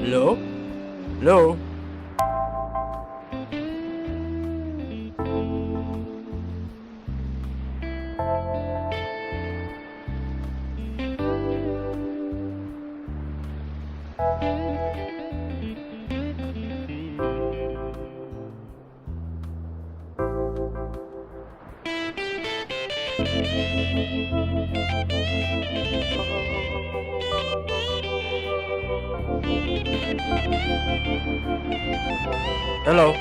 Hello? Hello? Hello?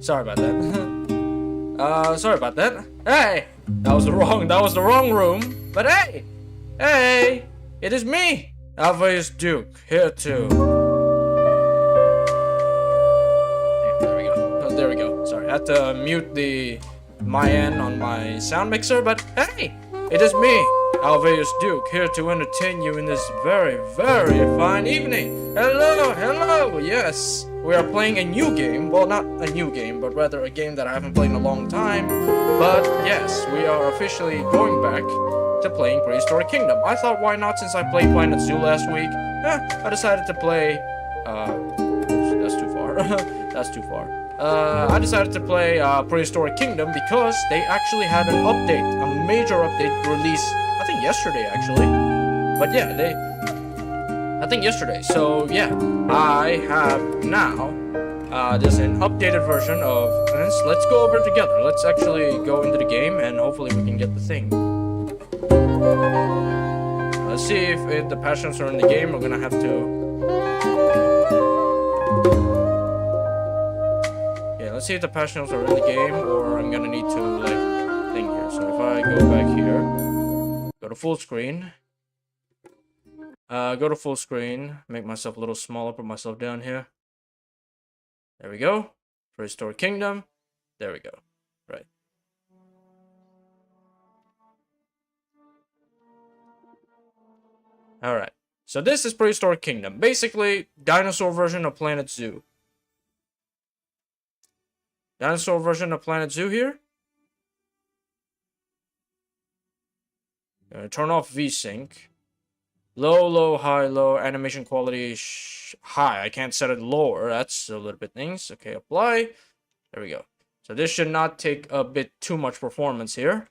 Sorry about that. Sorry about that. Hey! That was the wrong room. But hey! Hey! It is me! Alveus Duke, here too. There we go. Oh, there we go. Sorry, I had to mute my end on my sound mixer, but hey! It is me, Alveus Duke, here to entertain you in this very, very fine evening. Hello, hello, yes. We are playing a new game. Well, not a new game, but rather a game that I haven't played in a long time. But yes, we are officially going back to playing Prehistoric Kingdom. I thought, why not, since I played Planet Zoo last week? I decided to play... oops, that's too far. That's too far. I decided to play Prehistoric Kingdom because they actually had an update, a major update released, I think yesterday actually. But yeah, I think yesterday. So yeah, I have now there's an updated version of this. Let's go over it together. Let's actually go into the game and hopefully we can get the thing. Let's see if the passions are in the game. We're gonna have to. Yeah, let's see if the passions are in the game, or I'm gonna need to like thing here. So if I go back here, go to full screen. Go to full screen, make myself a little smaller, put myself down here. There we go. Prehistoric Kingdom. There we go. Right. Alright. So this is Prehistoric Kingdom. Basically, dinosaur version of Planet Zoo. Dinosaur version of Planet Zoo here. Turn off VSync. Low, low, high, low. Animation quality high. I can't set it lower. That's a little bit things. Okay, apply. There we go. So this should not take a bit too much performance here.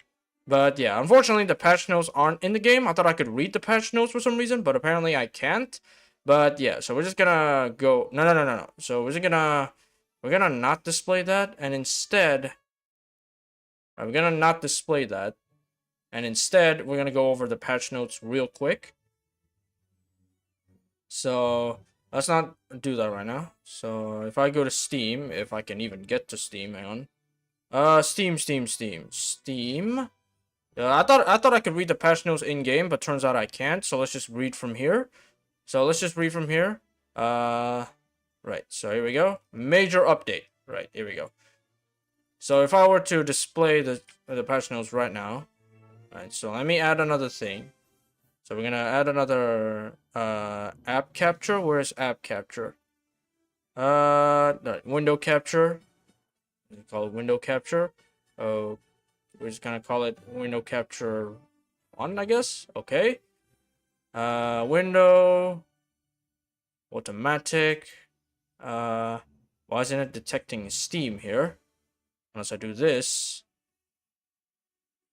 But yeah, unfortunately the patch notes aren't in the game. I thought I could read the patch notes for some reason, but apparently I can't. But yeah, so we're just gonna go... No. So we're gonna not display that, and instead... we're gonna not display that. And instead, we're gonna go over the patch notes real quick. So let's not do that right now. So if I go to Steam, if I can even get to Steam, hang on. Steam. I thought I could read the patch notes in game, but turns out I can't. So let's just read from here. Right. So here we go. Major update. Right. Here we go. So if I were to display the patch notes right now, right. So let me add another thing. So we're gonna add another app capture. Where's app capture? Window capture. We call it window capture. Oh. We're just gonna call it window capture 1, I guess. Okay. Window. Automatic. Why isn't it detecting Steam here? Unless I do this.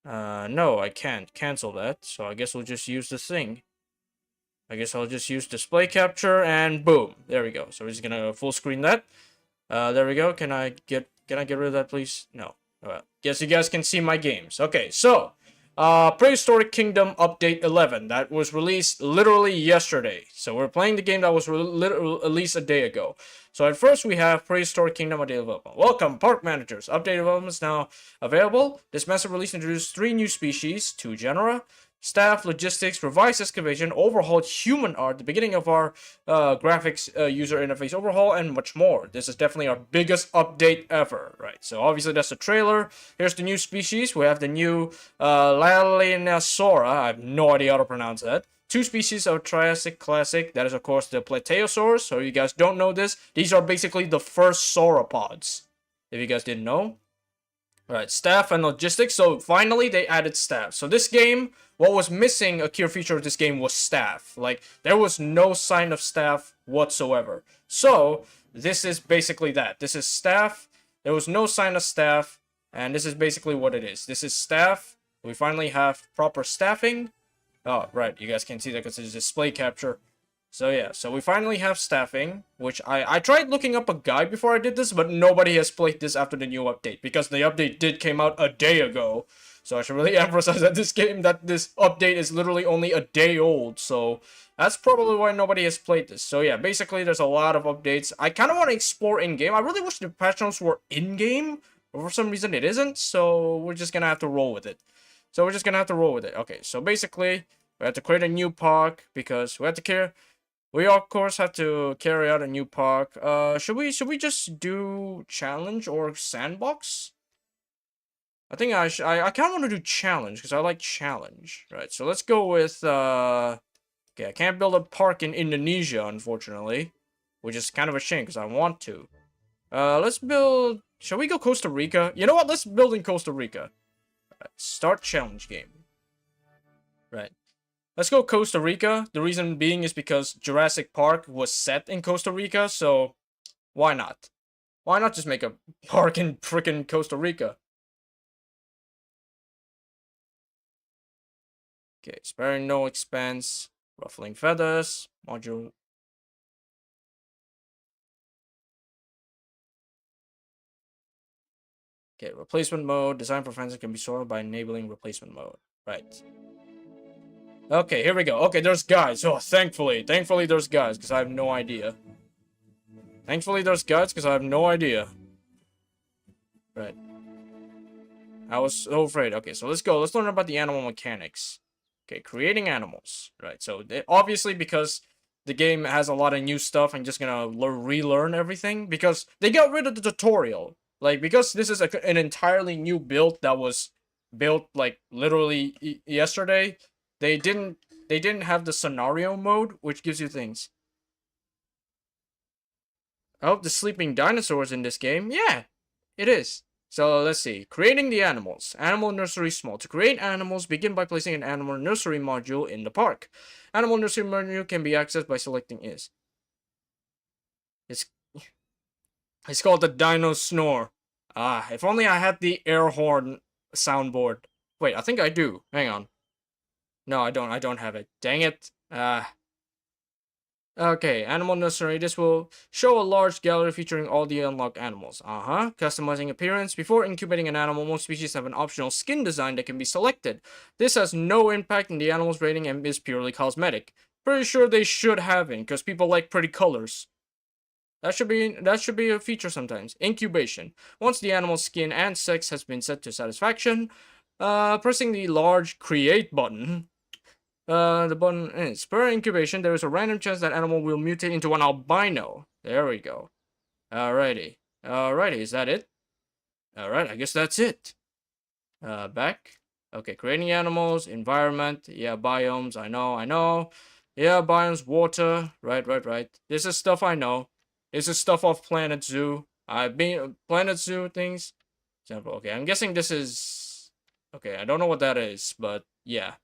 No, I can't cancel that. So I guess we'll just use the thing. I guess I'll just use display capture and boom. There we go. So we're just gonna full screen that. There we go. Can I get rid of that, please? No. Well, guess you guys can see my games. Okay, so Prehistoric Kingdom Update 11 that was released literally yesterday. So we're playing the game that was released a day ago. So at first we have Prehistoric Kingdom Update Development. Welcome, park managers. Update development is now available. This massive release introduced 3 new species, 2 genera, staff, logistics, revised excavation, overhauled human art, the beginning of our graphics user interface overhaul, and much more. This is definitely our biggest update ever, right? So obviously that's the trailer. Here's the new species. We have the new Lalinasaura. I have no idea how to pronounce that. 2 species of Triassic Classic. That is, of course, the Plateosaurs. So you guys don't know this. These are basically the first sauropods, if you guys didn't know. Alright, staff and logistics. So finally they added staff. So this game, what was missing, a key feature of this game, was staff. Like, there was no sign of staff whatsoever. So this is basically that. This is staff. There was no sign of staff. And this is basically what it is. This is staff. We finally have proper staffing. Oh, right. You guys can't see that because it's display capture. So yeah, so we finally have staffing, which I tried looking up a guide before I did this, but nobody has played this after the new update, because the update came out a day ago. So I should really emphasize that this update is literally only a day old, so that's probably why nobody has played this. So yeah, basically there's a lot of updates. I kind of want to explore in-game. I really wish the patch notes were in-game, but for some reason it isn't, so we're just gonna have to roll with it. Okay, so basically, we have to create a new park, because we of course have to carry out a new park. Should we just do challenge or sandbox? I think I kind of want to do challenge because I like challenge. Right, so let's go with okay, I can't build a park in Indonesia, unfortunately, which is kind of a shame because I want to. Let's build. Shall we go Costa Rica? You know what? Let's build in Costa Rica. Right, start challenge game. Right. Let's go Costa Rica. The reason being is because Jurassic Park was set in Costa Rica, so why not? Why not just make a park in frickin' Costa Rica? Okay, sparing no expense, ruffling feathers, module. Okay, replacement mode. Design for fences can be sorted by enabling replacement mode. Right. Okay, here we go. Okay, there's guys. Oh, thankfully there's guys, because I have no idea. Right. I was so afraid. Okay, so let's go. Let's learn about the animal mechanics. Okay, creating animals. Right, so obviously because the game has a lot of new stuff and just gonna relearn everything because they got rid of the tutorial. Like, because this is an entirely new build that was built like literally yesterday, they didn't have the scenario mode, which gives you things. Oh, the sleeping dinosaurs in this game. Yeah, it is. So let's see. Creating the animals. Animal nursery small. To create animals, begin by placing an animal nursery module in the park. Animal nursery module can be accessed by selecting is. It's called the Dino Snore. Ah, if only I had the air horn soundboard. Wait, I think I do. Hang on. No, I don't. I don't have it. Dang it. Okay, Animal Nursery. This will show a large gallery featuring all the unlocked animals. Customizing appearance. Before incubating an animal, most species have an optional skin design that can be selected. This has no impact in the animal's rating and is purely cosmetic. Pretty sure they should have it, because people like pretty colors. That should be a feature sometimes. Incubation. Once the animal's skin and sex has been set to satisfaction, pressing the large create button. The button is per incubation. There is a random chance that animal will mutate into an albino. There we go. Alrighty. Is that it? Alright, I guess that's it. Back. Okay, creating animals, environment. Yeah, biomes. I know. Yeah, biomes, water. Right. This is stuff I know. This is stuff off Planet Zoo. I've been Planet Zoo things. Example. Okay, I'm guessing this is. Okay, I don't know what that is, but yeah.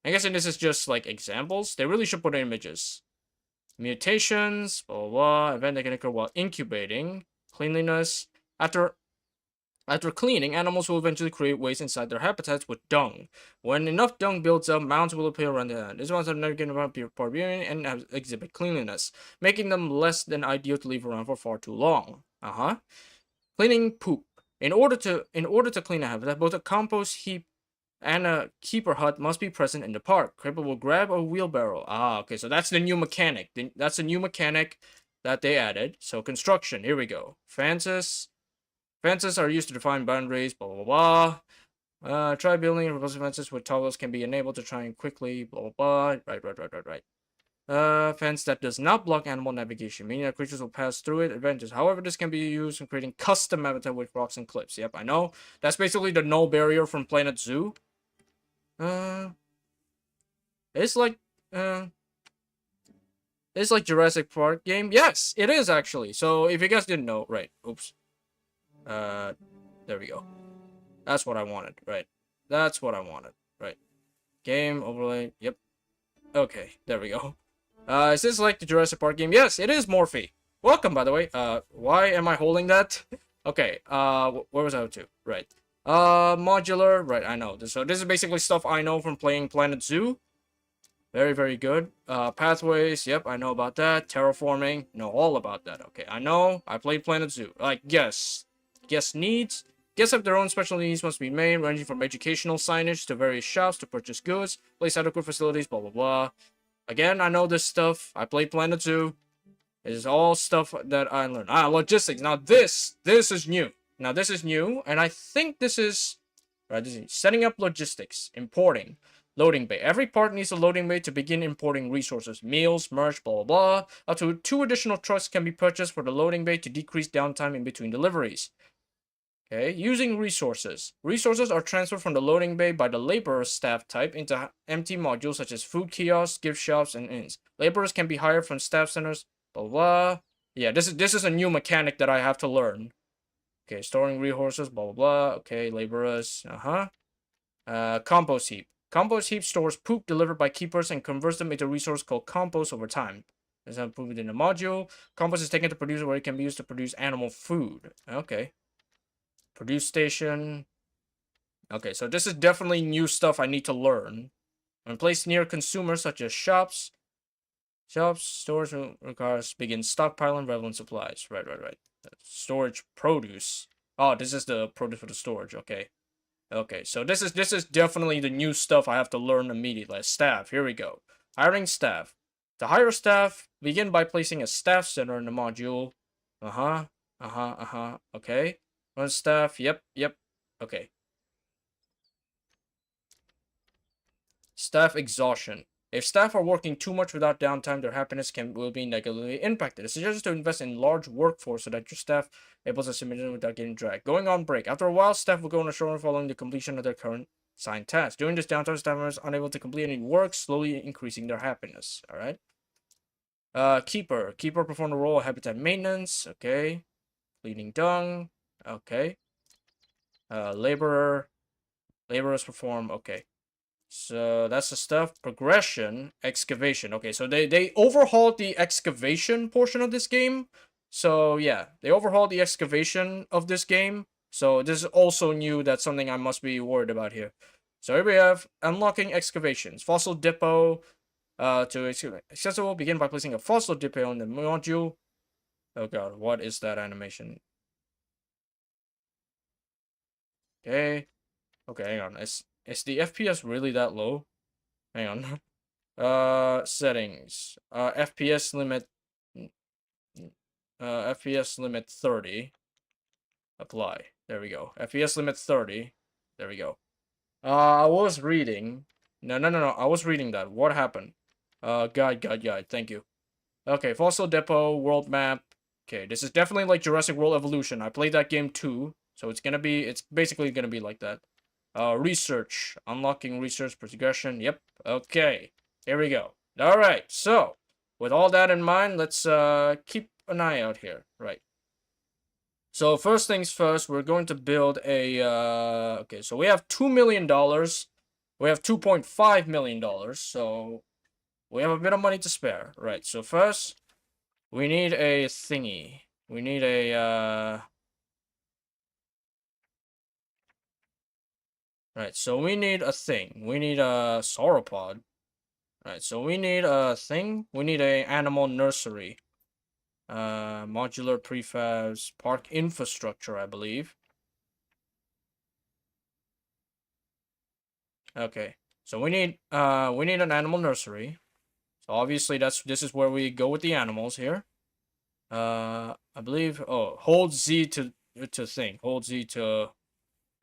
I'm guessing this is just like examples. They really should put images. Mutations, blah blah blah. Event that can occur while incubating. Cleanliness. After cleaning, animals will eventually create waste inside their habitats with dung. When enough dung builds up, mounds will appear around the end. These ones are never going to be barbarian and exhibit cleanliness, making them less than ideal to leave around for far too long. Cleaning poop. In order to clean a habitat, both a compost heap and a keeper hut must be present in the park. Creeper will grab a wheelbarrow. Okay, so that's the new mechanic. That's a new mechanic that they added. So construction, here we go. Fences. Fences are used to define boundaries, blah, blah, blah. Try building repulsive fences with toggles can be enabled to try and quickly, blah, blah, blah. Right. Fence that does not block animal navigation, meaning that creatures will pass through it. Advantages. However, this can be used in creating custom habitat with rocks and cliffs. Yep, I know. That's basically the no barrier from Planet Zoo. It's like Jurassic Park game. Yes, it is actually. So if you guys didn't know, right? Oops. There we go. That's what I wanted. Right. That's what I wanted. Right. Game overlay. Yep. Okay. There we go. Is this like the Jurassic Park game? Yes, it is Morphe. Welcome, by the way. Why am I holding that? Okay. Where was I up to? Right. Modular. Right. I know. So this is basically stuff I know from playing Planet Zoo. Very, very good. Pathways. Yep, I know about that. Terraforming. Know all about that. Okay, I know. I played Planet Zoo. Like, guess needs. Guests have their own special needs must be made, ranging from educational signage to various shops to purchase goods, place adequate facilities, blah, blah, blah. Again, I know this stuff. I played Planet Zoo. It is all stuff that I learned. Logistics. Now, this is new. And I think this is... Right, this is setting up logistics. Importing. Loading bay. Every part needs a loading bay to begin importing resources. Meals, merch, blah, blah, blah. Up to 2 additional trucks can be purchased for the loading bay to decrease downtime in between deliveries. Okay, using resources. Resources are transferred from the loading bay by the laborer staff type into empty modules such as food kiosks, gift shops, and inns. Laborers can be hired from staff centers, blah, blah. Yeah, this is a new mechanic that I have to learn. Okay, storing resources, blah, blah, blah. Okay, laborers, compost heap. Compost heap stores poop delivered by keepers and converts them into a resource called compost over time. There's an improvement in the module. Compost is taken to produce where it can be used to produce animal food. Okay. Produce station. Okay, so this is definitely new stuff I need to learn. When placed near consumers such as shops, stores requires begin stockpiling relevant supplies. Right. Storage produce. Oh, this is the produce for the storage. Okay. Okay, so this is definitely the new stuff I have to learn immediately. Staff, here we go. Hiring staff. To hire staff, begin by placing a staff center in the module. Okay. Run staff, yep. Okay. Staff exhaustion. If staff are working too much without downtime, their happiness will be negatively impacted. It's suggested to invest in large workforce so that your staff able to submit it without getting dragged. Going on break. After a while, staff will go on a shore following the completion of their current assigned tasks. During this downtime, staff members are unable to complete any work, slowly increasing their happiness. All right. Keeper. Keeper perform the role of habitat maintenance. Okay. Cleaning dung. Okay. Laborer. Laborers perform. Okay. So that's the stuff. Progression, excavation. Okay, so they overhauled the excavation portion of this game. So yeah, they overhauled the excavation of this game. So this is also new. That's something I must be worried about here. So here we have unlocking excavations. Fossil depot. To accessible, begin by placing a fossil depot on the module. Oh god, what is that animation? Okay. Okay, hang on. Is the FPS really that low? Hang on. Settings. FPS limit. FPS limit 30. Apply. There we go. FPS limit 30. There we go. I was reading. No. I was reading that. What happened? Guide. Thank you. Okay, Fossil Depot, World Map. Okay, this is definitely like Jurassic World Evolution. I played that game too, so it's basically gonna be like that. Research. Unlocking research progression. Yep. Okay. Here we go. Alright, so, with all that in mind, let's keep an eye out here. Right. So, first things first, we're going to build a, okay, so we have $2 million. We have $2.5 million, so we have a bit of money to spare. Right, so first, we need a thingy. We need a, right, so we need a thing. We need a sauropod. Right, so we need a thing. We need a animal nursery. Modular prefabs, park infrastructure, I believe. Okay, so we need an animal nursery. So obviously this is where we go with the animals here. I believe, oh, hold Z to thing. Hold Z to,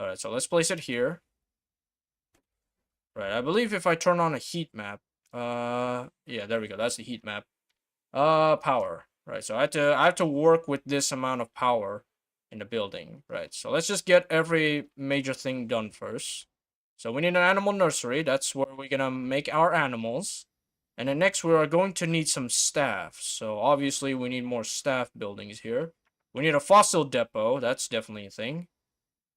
alright, so let's place it here. Right, I believe if I turn on a heat map, yeah, there we go. That's the heat map. Power. Right, so I have to work with this amount of power in the building. Right, so let's just get every major thing done first. So we need an animal nursery. That's where we're gonna make our animals. And then next we are going to need some staff. So obviously we need more staff buildings here. We need a fossil depot. That's definitely a thing.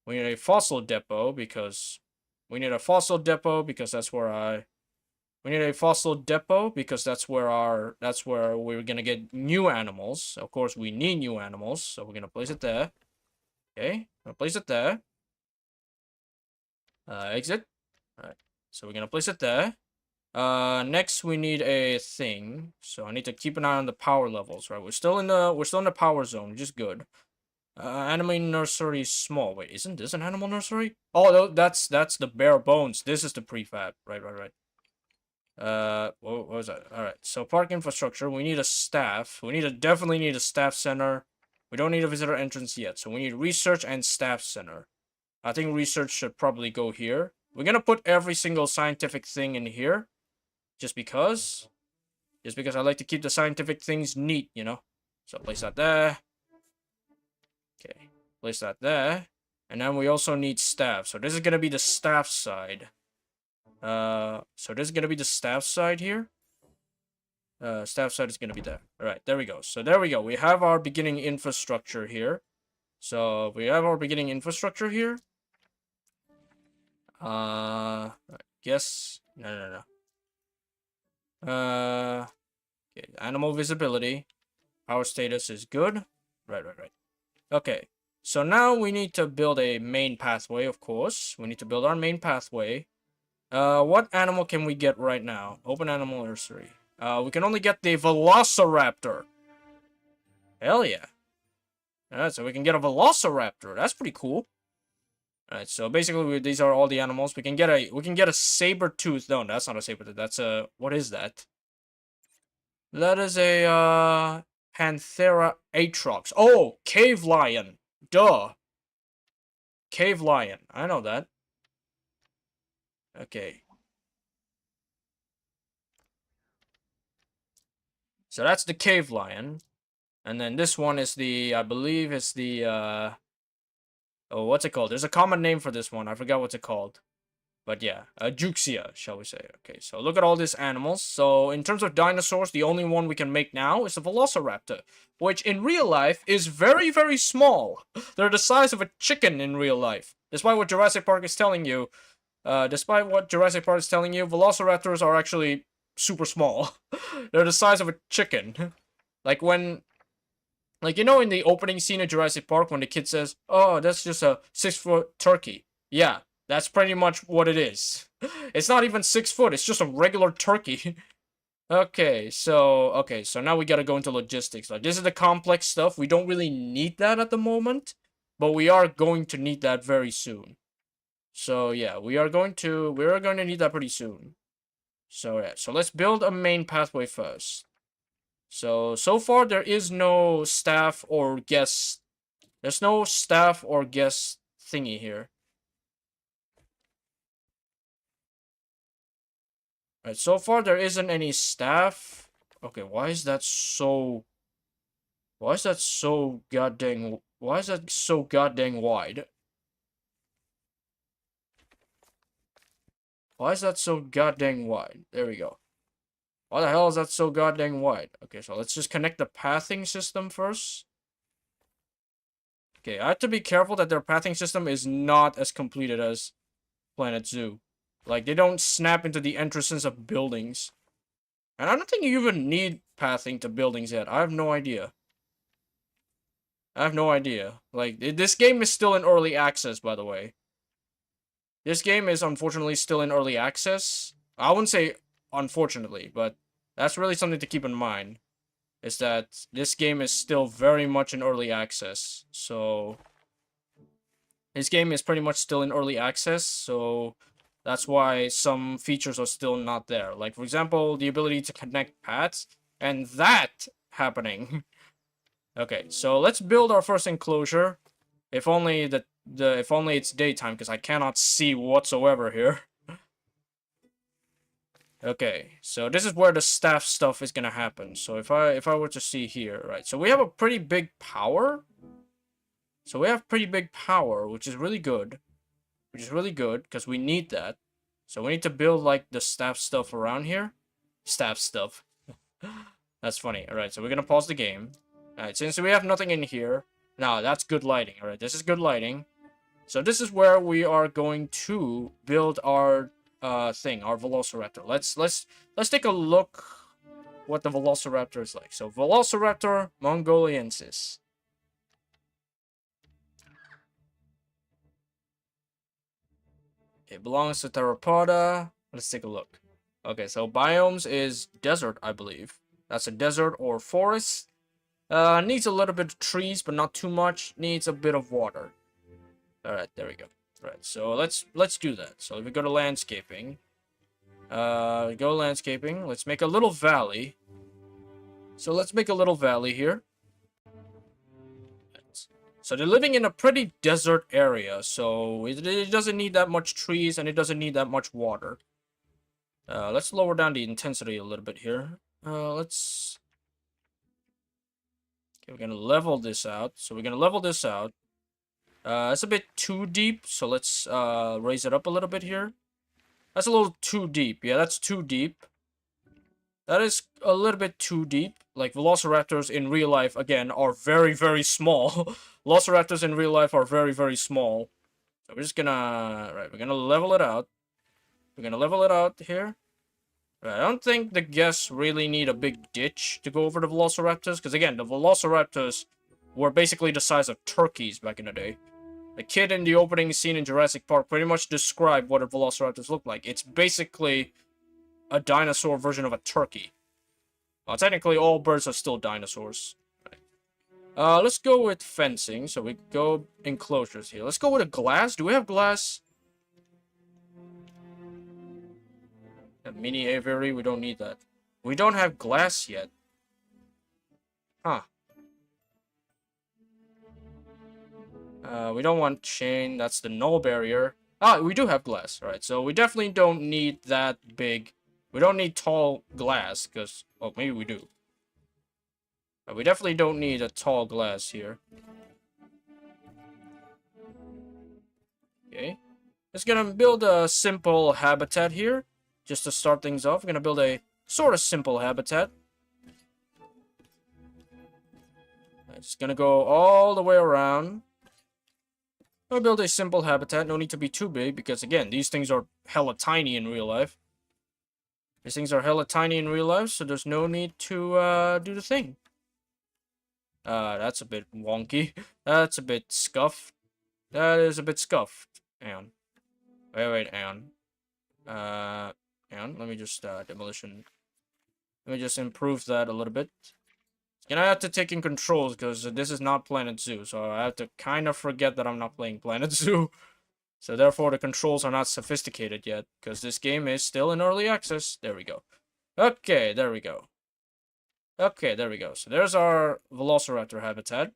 We need a fossil depot because that's where we need a fossil depot because that's where we're gonna get new animals. Of course, we need new animals, so we're gonna place it there. Okay, gonna place it there. Exit. Alright, so we're gonna place it there. Next we need a thing. So I need to keep an eye on the power levels, right? We're still in the power zone, which is good. Animal nursery is small. Wait, isn't this an animal nursery? Oh, no, that's the bare bones. This is the prefab. Right. What was that? All right. So park infrastructure. We need a staff. Definitely need a staff center. We don't need a visitor entrance yet. So we need research and staff center. I think research should probably go here. We're gonna put every single scientific thing in here, just because I like to keep the scientific things neat, you know. So place that there. Okay, place that there. And then we also need staff. So this is gonna be the staff side. So this is gonna be the staff side here. Staff side is gonna be there. Alright, there we go. So there we go. We have our beginning infrastructure here. I guess no. Okay, animal visibility. Power status is good. Right. Okay. So now we need to build a main pathway, of course. We need to build our main pathway. What animal can we get right now? Open animal nursery. We can only get the Velociraptor. Hell yeah. Alright, so we can get a Velociraptor. That's pretty cool. Alright, so basically these are all the animals. We can get a saber tooth. No, that's not a saber tooth. That's a, what is that? That is a Panthera atrox. Oh, cave lion. Duh. Cave lion. I know that. Okay. So that's the cave lion. And then this one is the, I believe it's the, oh, what's it called? There's a common name for this one. I forgot what's it called. But yeah, Juxia, shall we say. Okay, so look at all these animals. So in terms of dinosaurs, the only one we can make now is the Velociraptor, which in real life is very, very small. They're the size of a chicken in real life. Despite what Jurassic Park is telling you, Velociraptors are actually super small. They're the size of a chicken. Like when, like, you know, in the opening scene of Jurassic Park when the kid says, "Oh, that's just a 6-foot turkey." Yeah, that's pretty much what it is. It's not even 6 foot, it's just a regular turkey. Okay, so now we gotta go into logistics. Like, this is the complex stuff. We don't really need that at the moment, but we are going to need that very soon. So yeah, we are going to need that pretty soon. So yeah, so let's build a main pathway first. So far there is no staff or guest. There's no staff or guest thingy here. Right, so far there isn't any staff. Okay, why is that so goddamn wide? Why is that so goddamn wide? There we go. Why the hell is that so goddamn wide? Okay, so let's just connect the pathing system first. Okay, I have to be careful that their pathing system is not as completed as Planet Zoo. Like, they don't snap into the entrances of buildings. And I don't think you even need pathing to buildings yet. I have no idea. Like, this game is still in early access, by the way. This game is unfortunately still in early access. I wouldn't say unfortunately, but that's really something to keep in mind. Is that this game is still very much in early access. So this game is pretty much still in early access, so that's why some features are still not there. Like, for example, the ability to connect paths, and that happening. Okay, so let's build our first enclosure. If only if only it's daytime, because I cannot see whatsoever here. Okay, so this is where the staff stuff is gonna happen. So if I were to see here, right? So we have a pretty big power. Which is really good. Because we need that. So we need to build, like, the staff stuff around here. Staff stuff. That's funny. Alright, so we're gonna pause the game. Alright, since we have nothing in here. Now, that's good lighting. Alright, this is good lighting. So this is where we are going to build our our Velociraptor. Let's take a look what the Velociraptor is like. So Velociraptor mongoliensis. It belongs to Theropoda. Let's take a look. Okay, so biomes is desert, I believe. That's a desert or forest. Needs a little bit of trees, but not too much. Needs a bit of water. Alright, there we go. Right, so let's do that. So if we go to landscaping, let's make a little valley. So let's make a little valley here. So they're living in a pretty desert area, so it doesn't need that much trees and it doesn't need that much water. Let's lower down the intensity a little bit here. Okay, we're gonna level this out. It's a bit too deep, so let's raise it up a little bit here. That's a little too deep. Yeah, that's too deep. That is a little bit too deep. Like, Velociraptors in real life, again, are very, very small. Velociraptors in real life are very, very small. So we're just gonna... Right, we're gonna level it out. Here. Right, I don't think the guests really need a big ditch to go over the Velociraptors. Because, again, the Velociraptors were basically the size of turkeys back in the day. The kid in the opening scene in Jurassic Park pretty much described what a Velociraptors look like. It's basically a dinosaur version of a turkey. Well, technically, all birds are still dinosaurs. Right. Let's go with fencing. So we go enclosures here. Let's go with a glass. Do we have glass? A mini aviary. We don't need that. We don't have glass yet. Huh. We don't want chain. That's the null barrier. Ah, we do have glass. Alright, so we definitely don't need that big. We don't need tall glass, because... Oh, maybe we do. We definitely don't need a tall glass here. Okay. Just gonna build a simple habitat here. Just to start things off, we're gonna build a sort of simple habitat. Just gonna go all the way around. I'll build a simple habitat. No need to be too big because, again, these things are hella tiny in real life. These things are hella tiny in real life, so there's no need to do the thing. That's a bit wonky. That's a bit scuffed. That is a bit scuffed. Hang on. Wait, hang on. Hang on. Let me just, demolition. Let me just improve that a little bit. Gonna have to take in controls because this is not Planet Zoo, so I have to kind of forget that I'm not playing Planet Zoo. So therefore the controls are not sophisticated yet because this game is still in early access. There we go. Okay, there we go. Okay, there we go. So there's our Velociraptor habitat.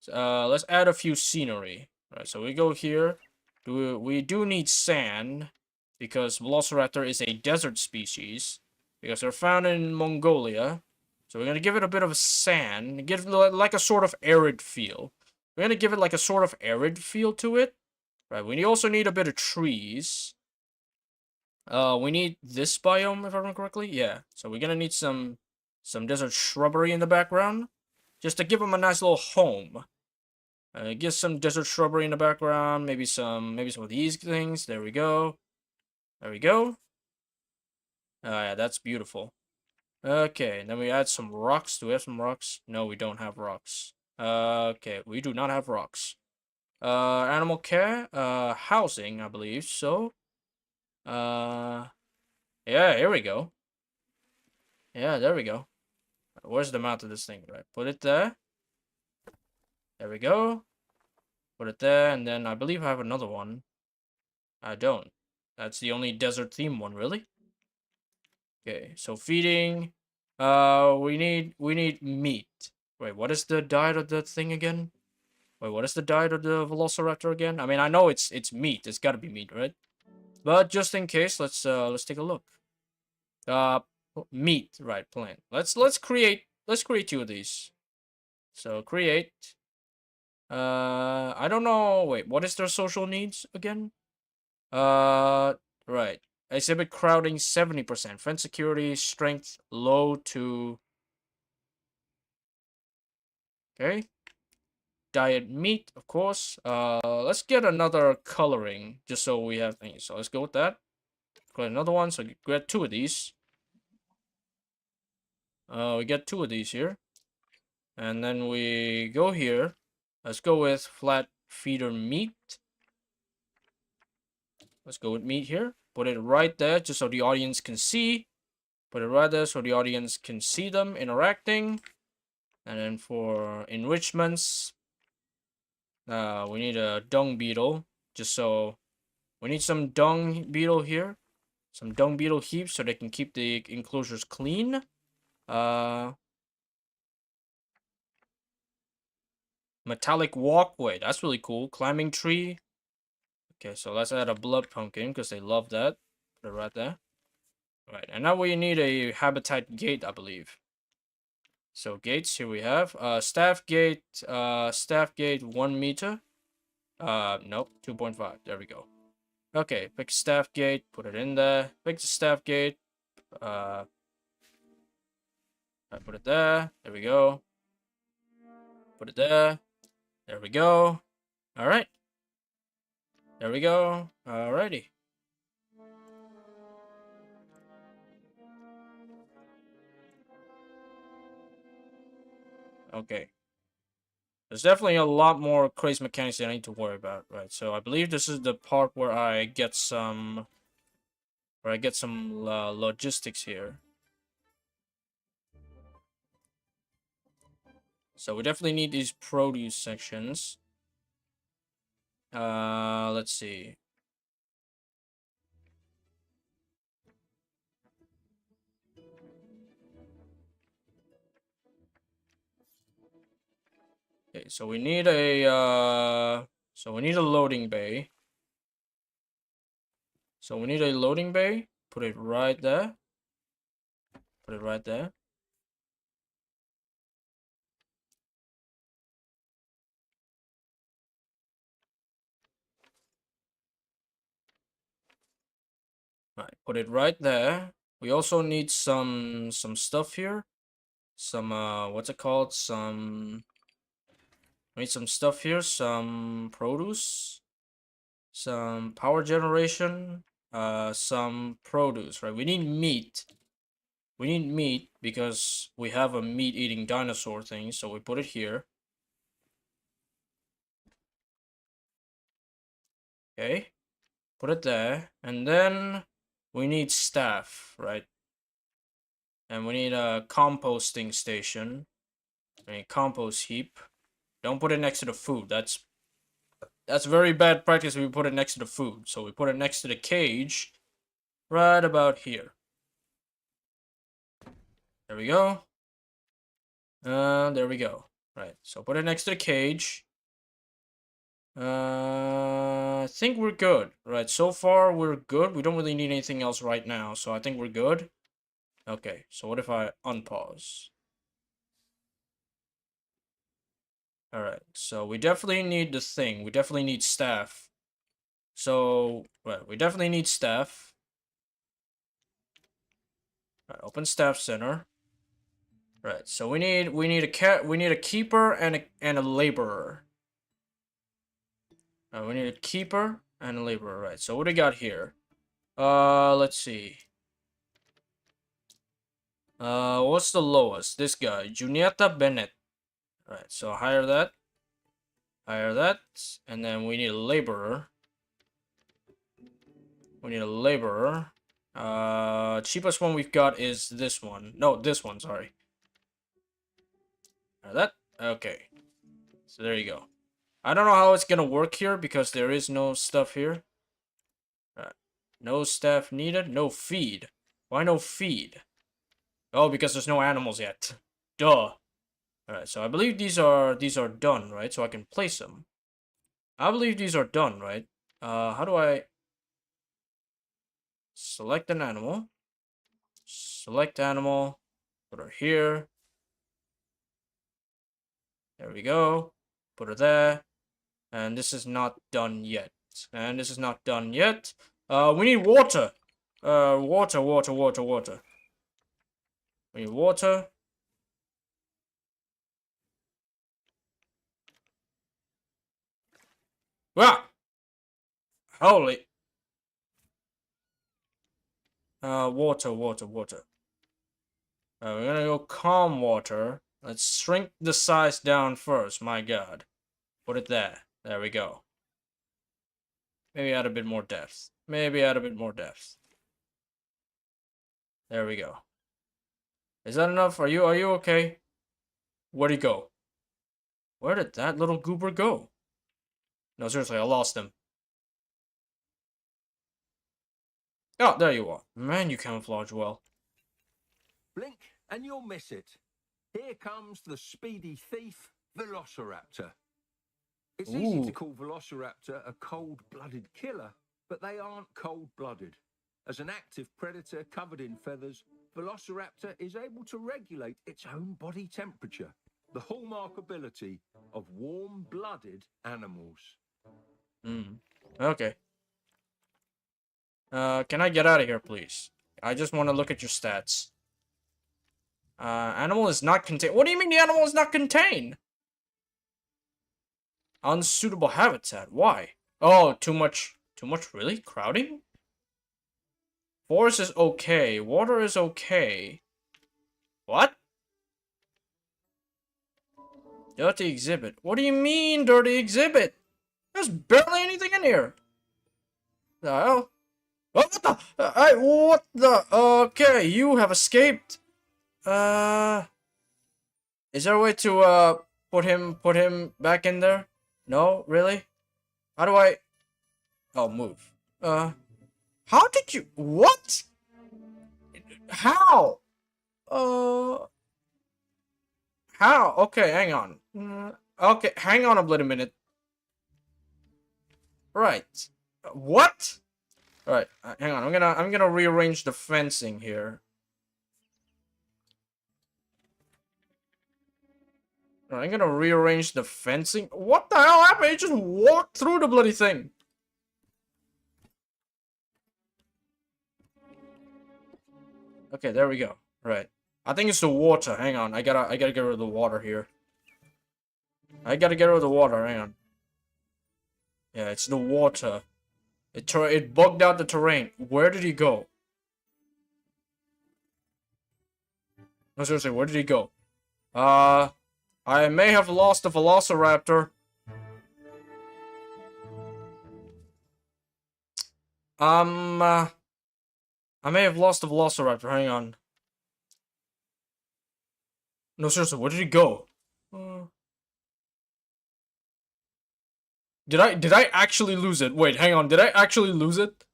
Let's add a few scenery. All right, so we go here. We do need sand because Velociraptor is a desert species. Because they're found in Mongolia. So we're going to give it a bit of sand. Give it like a sort of arid feel. We're going to give it like a sort of arid feel to it. Right, we also need a bit of trees. We need this biome, if I remember correctly. Yeah, so we're going to need some desert shrubbery in the background. Just to give them a nice little home. Get some desert shrubbery in the background. Maybe some of these things. There we go. There we go. Yeah, that's beautiful. Okay, then we add some rocks. Do we have some rocks? No, we don't have rocks. Okay, we do not have rocks. Animal care, housing, I believe, so. Yeah, here we go. Yeah, there we go. Where's the mount of this thing? Right, put it there. There we go. Put it there, and then I believe I have another one. I don't. That's the only desert theme one, really. Okay, so feeding. We need meat. Wait, what is the diet of the thing again? Wait, what is the diet of the Velociraptor again? I mean, I know it's meat. It's got to be meat, right? But just in case, let's take a look. Meat, right? Plant. Let's create two of these. So create. I don't know. Wait, what is their social needs again? Right. Exhibit crowding 70%. Fence security, strength low to. Okay. Diet meat, of course. Let's get another coloring just so we have things. So let's go with that. Get another one. So get two of these. We get two of these here. And then we go here. Let's go with flat feeder meat. Let's go with meat here. Put it right there just so the audience can see. Put it right there so the audience can see them interacting. And then for enrichments, we need a dung beetle. Just so we need some dung beetle here. Some dung beetle heaps so they can keep the enclosures clean. Metallic walkway. That's really cool. Climbing tree. Okay, so let's add a blood pumpkin because they love that. Put it right there. Right, and now we need a habitat gate, I believe. So gates, here we have. Staff gate 1 meter. Nope, 2.5. There we go. Okay, pick staff gate, put it in there. Pick the staff gate. I put it there. There we go. Put it there. There we go. Alright. There we go. Alrighty. Okay. There's definitely a lot more crazy mechanics that I need to worry about, right? So I believe this is the part where I get some logistics here. So we definitely need these produce sections. Let's see. Okay, so we need a loading bay. So we need a loading bay. Put it right there. Put it right there. Put it right there. We also need some stuff here. Some what's it called? We need some stuff here. Some produce. Some power generation. Some produce. Right. We need meat. We need meat because we have a meat-eating dinosaur thing. So we put it here. Okay. Put it there. And then we need staff, right? And we need a composting station. A compost heap. Don't put it next to the food. That's very bad practice if we put it next to the food. So we put it next to the cage. Right about here. There we go. There we go. Right. So put it next to the cage. I think we're good. Right. So far we're good. We don't really need anything else right now. So I think we're good. Okay. So what if I unpause? Alright, so we definitely need the thing. We definitely need staff. So, right, we definitely need staff. Right, open staff center. Right, so we need a keeper and a laborer. We need a keeper and a laborer. Right, so what do we got here? Let's see. What's the lowest? This guy, Juniata Bennett. Right, so hire that. Hire that. And then we need a laborer. We need a laborer. Cheapest one we've got is this one. No, this one, sorry. Hire that. Okay. So there you go. I don't know how it's gonna work here because there is no stuff here. Right. No staff needed. No feed. Why no feed? Oh, because there's no animals yet. Duh. Alright, so I believe these are done, right? So I can place them. I believe these are done, right? How do I select an animal? Select animal. Put her here. There we go. Put her there. And this is not done yet. And this is not done yet. We need water. Water. We need water. Wow! Holy. Water. We're gonna go calm water. Let's shrink the size down first, my god. Put it there. There we go. Maybe add a bit more depth. There we go. Is that enough? Are you okay? Where'd he go? Where did that little goober go? No, seriously, I lost him. Oh, there you are. Man, you camouflage well. Blink and you'll miss it. Here comes the speedy thief, Velociraptor. It's easy to call Velociraptor a cold-blooded killer, but they aren't cold-blooded. As an active predator covered in feathers, Velociraptor is able to regulate its own body temperature, the hallmark ability of warm-blooded animals. Okay. Can I get out of here, please? I just want to look at your stats. Animal is not contained. What do you mean the animal is not contained? Unsuitable habitat. Why? Oh, too much really? Crowding? Forest is okay. Water is okay. What? Dirty exhibit. What do you mean, dirty exhibit? There's barely anything in here. The hell? What the? What the? Okay, you have escaped. Is there a way to, put him back in there? No? Really? How do I... Oh, move. How did you... What? How? How? Okay, hang on. Okay, hang on a little minute. Right. What? Alright, hang on. I'm gonna rearrange the fencing here. Alright, I'm gonna rearrange the fencing. What the hell happened? He just walked through the bloody thing. Okay, there we go. Right. I think it's the water. Hang on. I gotta get rid of the water here. I gotta get rid of the water. Hang on. Yeah, it's the water. It bugged out the terrain. Where did he go? No, seriously, where did he go? I may have lost the Velociraptor. I may have lost the Velociraptor. Hang on. No, seriously, where did he go? Did I actually lose it? Wait, hang on. Did I actually lose it?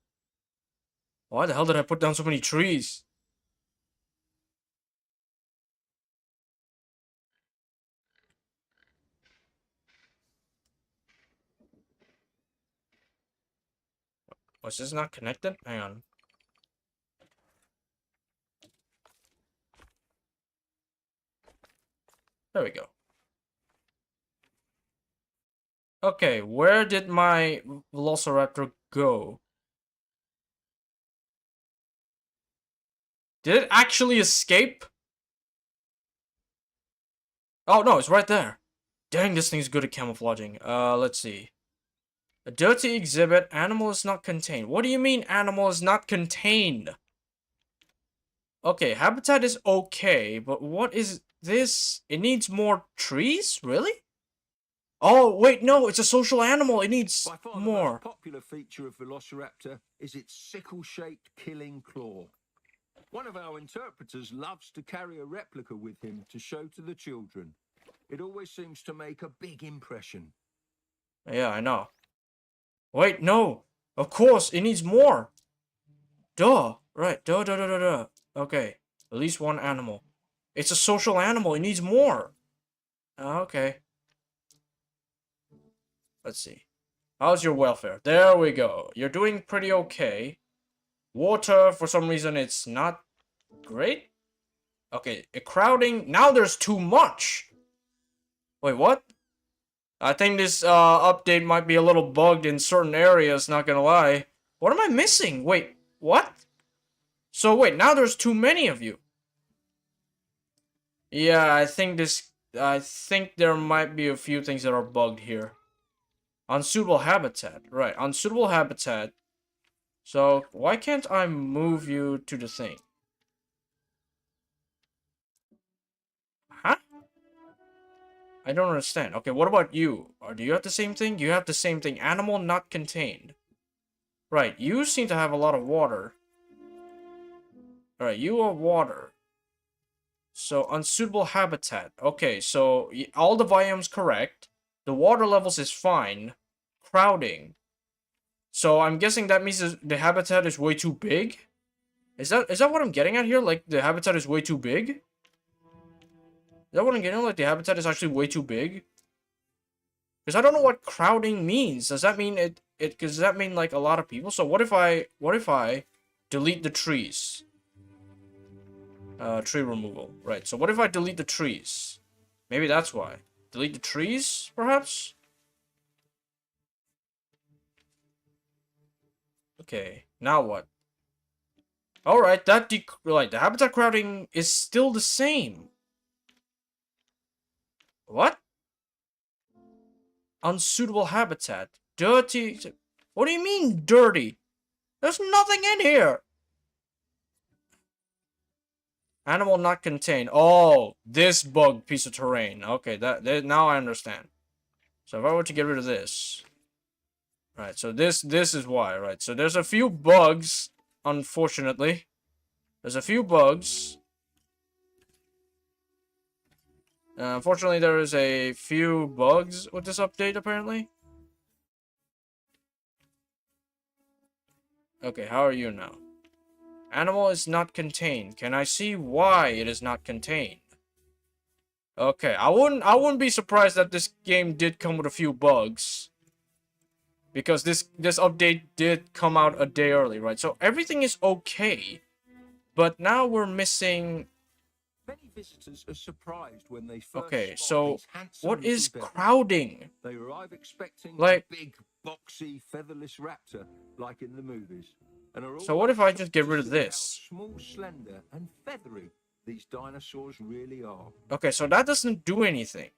Why the hell did I put down so many trees? Was this not connected? Hang on. There we go. Okay, where did my Velociraptor go? Did it actually escape? Oh, no, it's right there. Dang, this thing's good at camouflaging. Let's see. A dirty exhibit. Animal is not contained. What do you mean animal is not contained? Okay, habitat is okay, but what is this? It needs more trees? Really? Oh, wait, no, it's a social animal. It needs By far, more. the most popular feature of Velociraptor is its sickle-shaped killing claw. One of our interpreters loves to carry a replica with him to show to the children. It always seems to make a big impression. Yeah, I know. Wait, no. Of course, it needs more. Duh. Right, duh. Okay, at least one animal. It's a social animal. It needs more. Okay. Let's see. How's your welfare? There we go. You're doing pretty okay. Water, for some reason, it's not great. Okay, crowding. Now there's too much. Wait, what? I think this update might be a little bugged in certain areas, not gonna lie. What am I missing? Wait, what? So wait, now there's too many of you. Yeah, I think there might be a few things that are bugged here. Unsuitable habitat. Right, unsuitable habitat. So, why can't I move you to the thing? Huh? I don't understand. Okay, what about you? Or do you have the same thing? You have the same thing. Animal not contained. Right, you seem to have a lot of water. Alright, you are water. So, unsuitable habitat. Okay, so all the biomes correct. The water levels is fine. Crowding. So, I'm guessing that means the habitat is way too big? Is that what I'm getting at here? Like, the habitat is way too big? Is that what I'm getting at? Like, the habitat is actually way too big? Because I don't know what crowding means. Does that mean does that mean, like, a lot of people? So, what if I delete the trees? Tree removal. Right, so what if I delete the trees? Maybe that's why. Delete the trees, perhaps? Okay, now what? Alright, the habitat crowding is still the same. What? Unsuitable habitat. Dirty. What do you mean, dirty? There's nothing in here. Animal not contained. Oh, this bug piece of terrain. Okay, that now I understand. So if I were to get rid of this. Right, so this is why, right? So there's a few bugs, unfortunately. There's a few bugs. Unfortunately, there is a few bugs with this update, apparently. Okay, how are you now? Animal is not contained. Can I see why it is not contained? Okay, I wouldn't be surprised that this game did come with a few bugs. Because this update did come out a day early, right? So everything is okay. But now we're missing. Many visitors are surprised when they first Okay, spot so these handsome what is little bears. crowding? They arrive expecting Like- a big, boxy, featherless raptor like in the movies. and are So what if I always just get rid of shocked to see this? how small, slender, and feathery these dinosaurs really are. Okay, so that doesn't do anything.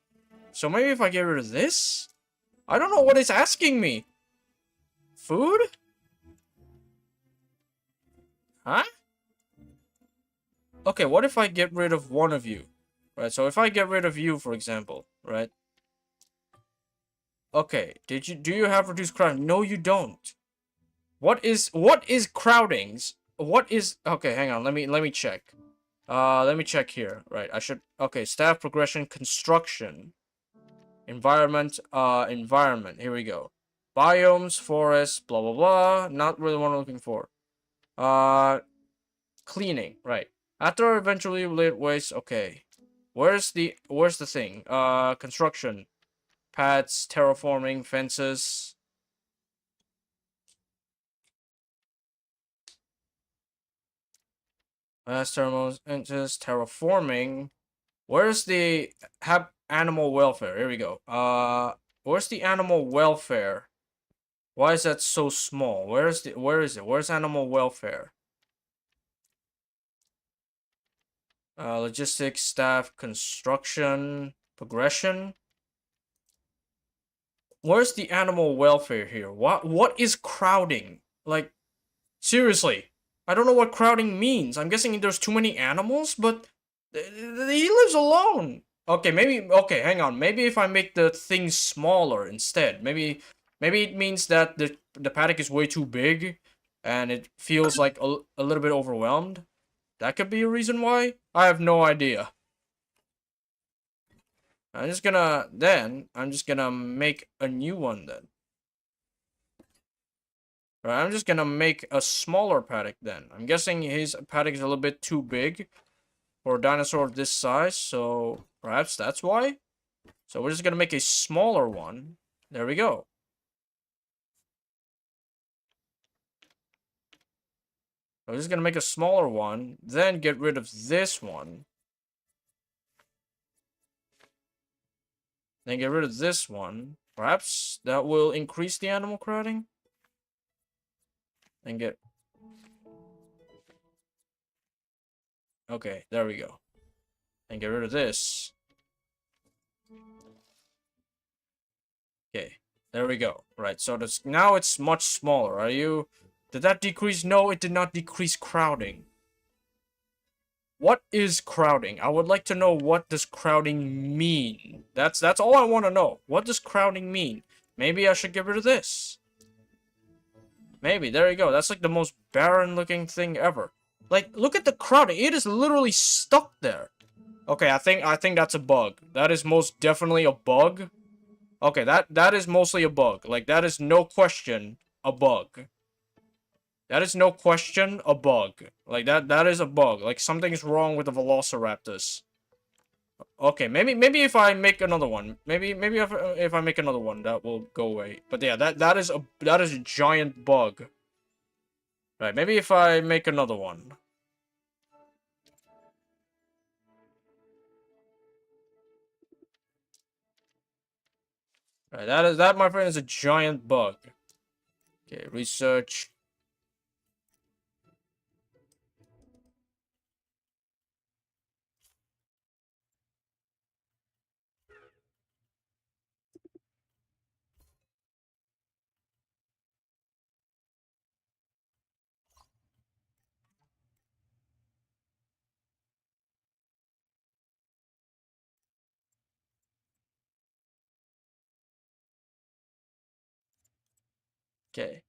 So maybe if I get rid of this? I don't know what it's asking me. Food? Huh? Okay, what if I get rid of one of you? Right, so if I get rid of you, for example, right? Okay, do you have reduced crowding? No, you don't. What is crowdings? What is okay, hang on, let me check. Let me check here. Right, I should okay, staff progression, construction, environment, environment. Here we go. Biomes, forests, blah blah blah. Not really what I'm looking for. Cleaning, right. After eventually lit waste, okay. Where's the thing? Construction. Pads, terraforming, fences. Mass thermals, inches, terraforming. Where's the animal welfare? Here we go. Where's the animal welfare? Why is that so small? Where is it? Where's animal welfare? Logistics, staff, construction, progression. Where's the animal welfare here? What is crowding? Like, seriously. I don't know what crowding means. I'm guessing there's too many animals, but he lives alone. Okay, maybe okay, hang on. Maybe if I make the thing smaller instead. Maybe it means that the paddock is way too big and it feels like a little bit overwhelmed. That could be a reason why. I have no idea. I'm just gonna make a new one then. Right, I'm just gonna make a smaller paddock then. I'm guessing his paddock is a little bit too big for a dinosaur of this size, so perhaps that's why. So we're just gonna make a smaller one. There we go. We're just gonna make a smaller one, then get rid of this one. Then get rid of this one. Perhaps that will increase the animal crowding. And get... Okay, there we go. And get rid of this. Okay, there we go. Right, so now it's much smaller. Did that decrease? No, it did not decrease crowding. What is crowding? I would like to know, what does crowding mean? That's all I want to know. What does crowding mean? Maybe I should get rid of this. Maybe, there you go. That's like the most barren looking thing ever. Like, look at the crowding. It is literally stuck there. Okay, I think that's a bug. That is most definitely a bug. Okay, that is mostly a bug. Like, that is no question a bug. That is no question a bug. Like, that is a bug. Like, something's wrong with the Velociraptors. Okay, maybe if I make another one. Maybe if I make another one, that will go away. But yeah, that is a giant bug. Right, maybe if I make another one. Right, that my friend is a giant bug. Okay, research. Okay.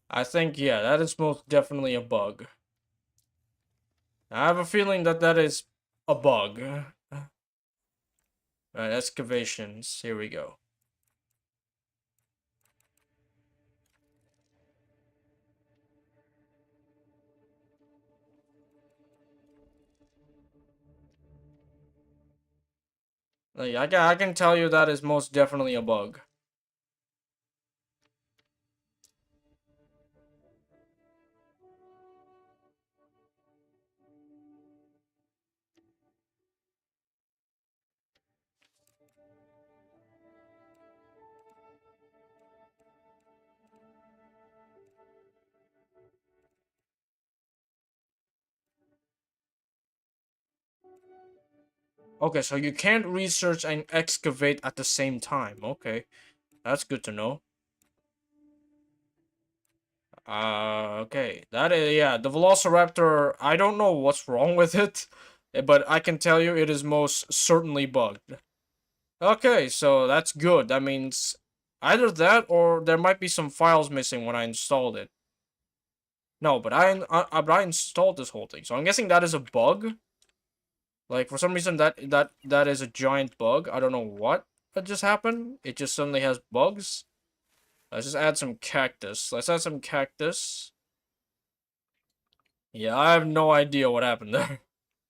I think, yeah, that is most definitely a bug. I have a feeling that is a bug. Right, excavations. Here we go. Like, I can tell you that is most definitely a bug. Okay, so you can't research and excavate at the same time. Okay, that's good to know. Okay. That is, yeah, the Velociraptor, I don't know what's wrong with it, but I can tell you it is most certainly bugged. Okay, so that's good. That means either that or there might be some files missing when I installed it. No, but I installed this whole thing, so I'm guessing that is a bug. Like, for some reason, that is a giant bug. I don't know what just happened. It just suddenly has bugs. Let's just add some cactus. Let's add some cactus. Yeah, I have no idea what happened there.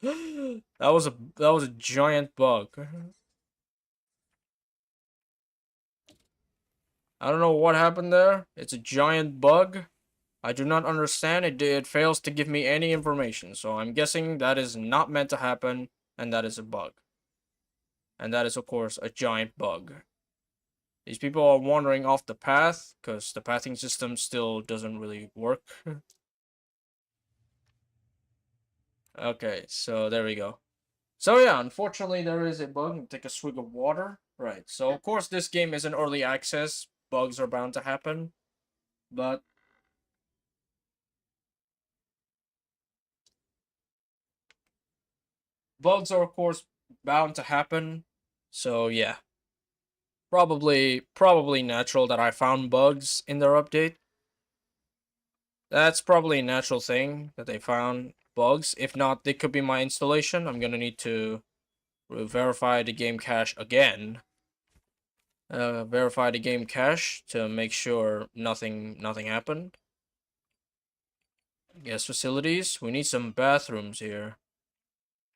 that was a giant bug. I don't know what happened there. It's a giant bug. I do not understand. It fails to give me any information. So I'm guessing that is not meant to happen, and that is a bug. And that is, of course, a giant bug. These people are wandering off the path because the pathing system still doesn't really work. Okay, so there we go. So yeah, unfortunately there is a bug. Take a swig of water. Right, so of course this game is in early access. Bugs are bound to happen. But bugs are of course bound to happen. So yeah. Probably natural that I found bugs in their update. That's probably a natural thing that they found bugs. If not, they could be my installation. I'm gonna need to verify the game cache again. Verify the game cache to make sure nothing happened. Guest facilities. We need some bathrooms here.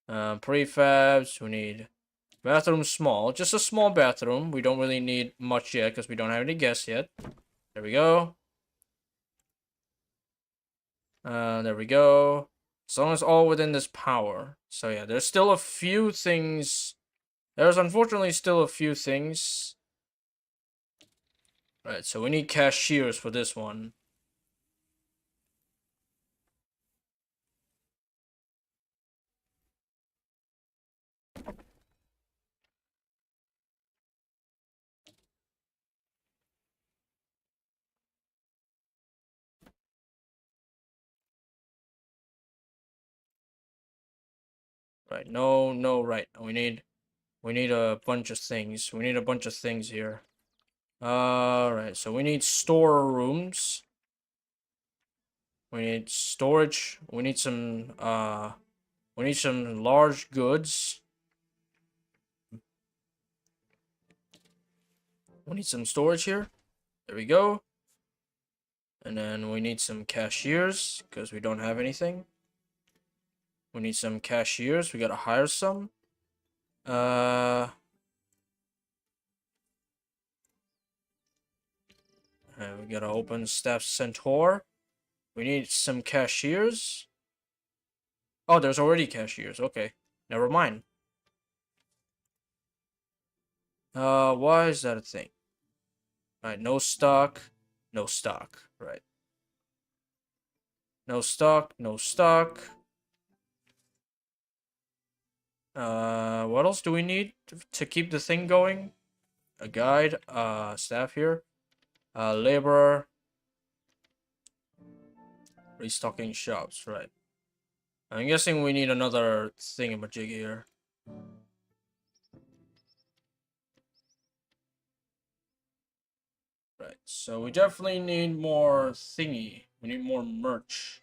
Prefabs. We need bathroom small. Just a small bathroom. We don't really need much yet because we don't have any guests yet. There we go. There we go. As long as all within this power. So yeah, there's still a few things. There's unfortunately still a few things. Right, so we need cashiers for this one. Right, no, right. We need a bunch of things. We need a bunch of things here. Alright, so we need storerooms. We need storage. We need some large goods. We need some storage here. There we go. And then we need some cashiers because we don't have anything. We need some cashiers. We gotta hire some. We gotta open staff centaur. We need some cashiers. Oh, there's already cashiers. Okay, never mind. Why is that a thing? Right, no stock, no stock. Right. No stock, no stock. What else do we need to keep the thing going? A guide, staff here. Laborer. Restocking shops, right. I'm guessing we need another thingamajig here. Right, so we definitely need more thingy. We need more merch.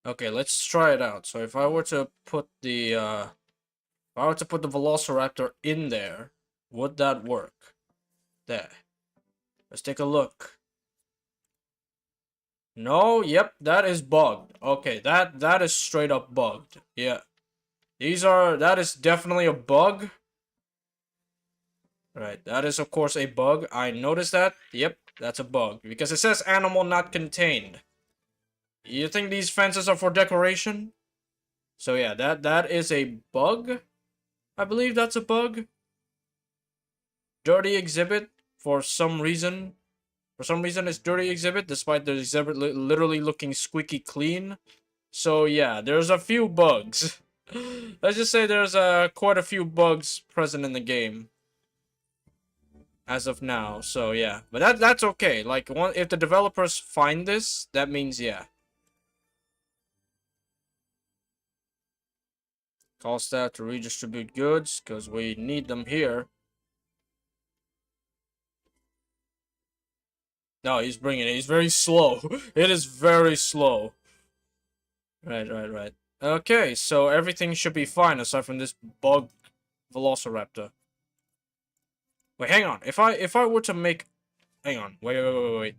Okay, let's try it out. So if I were to put the Velociraptor in there, would that work? There. Let's take a look. No, yep, that is bugged. Okay, that is straight up bugged. Yeah. That is definitely a bug. Right, that is of course a bug. I noticed that. Yep, that's a bug. Because it says animal not contained. You think these fences are for decoration? So yeah, that is a bug. I believe that's a bug. dirty exhibit for some reason. For some reason, it's dirty exhibit, despite the exhibit literally looking squeaky clean. So yeah, there's a few bugs. Let's just say there's quite a few bugs present in the game as of now. So yeah, but that's okay. Like, if the developers find this, that means yeah. Call staff to redistribute goods because we need them here. No, he's bringing it. He's very slow. It is very slow. Right. Okay, so everything should be fine aside from this bug velociraptor. Wait, hang on. If I were to make, hang on. Wait. Oh, wait.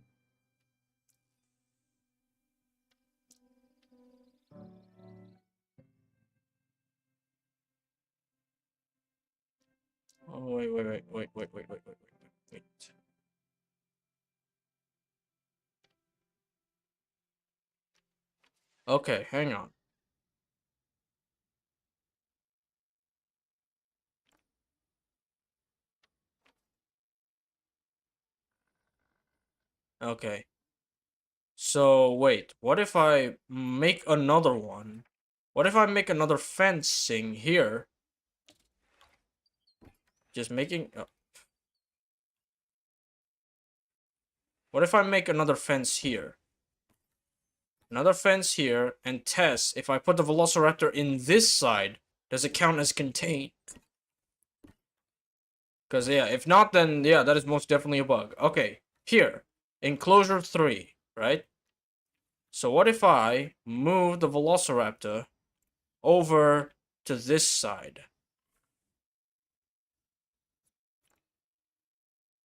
Okay, hang on. Okay. So, wait. What if I make another one? What if I make another fencing here? Just making... What if I make another fence here? Another fence here, and test if I put the velociraptor in this side, does it count as contained? Because, yeah, if not, then, yeah, that is most definitely a bug. Okay, here. Enclosure 3, right? So what if I move the velociraptor over to this side?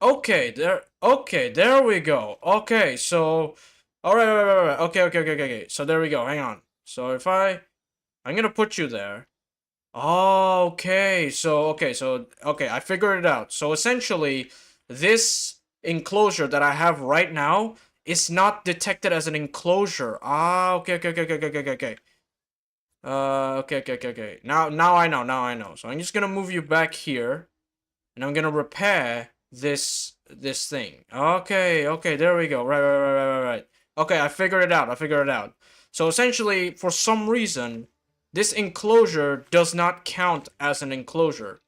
Okay, there we go. Okay, so... Alright, right. Okay. So there we go, hang on. So if I'm gonna put you there. Oh, okay, I figured it out. So essentially, this enclosure that I have right now is not detected as an enclosure. Ah, okay. Okay. Now I know. So I'm just gonna move you back here, and I'm gonna repair this thing. Okay, there we go. Right. Okay, I figured it out. So essentially, for some reason, this enclosure does not count as an enclosure.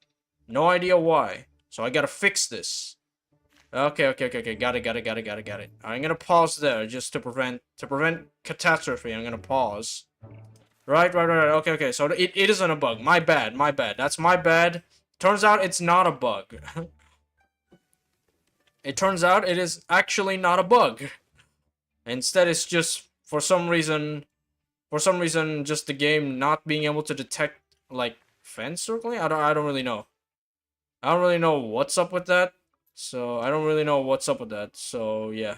No idea why. So I gotta fix this. Okay. Got it. I'm gonna pause there just to prevent catastrophe. I'm gonna pause. Right. Okay. So it isn't a bug. My bad. That's my bad. Turns out it's not a bug. It turns out it is actually not a bug. Instead, it's just for some reason, just the game not being able to detect like fence circling. I don't really know. I don't really know what's up with that. So I don't really know what's up with that. So yeah,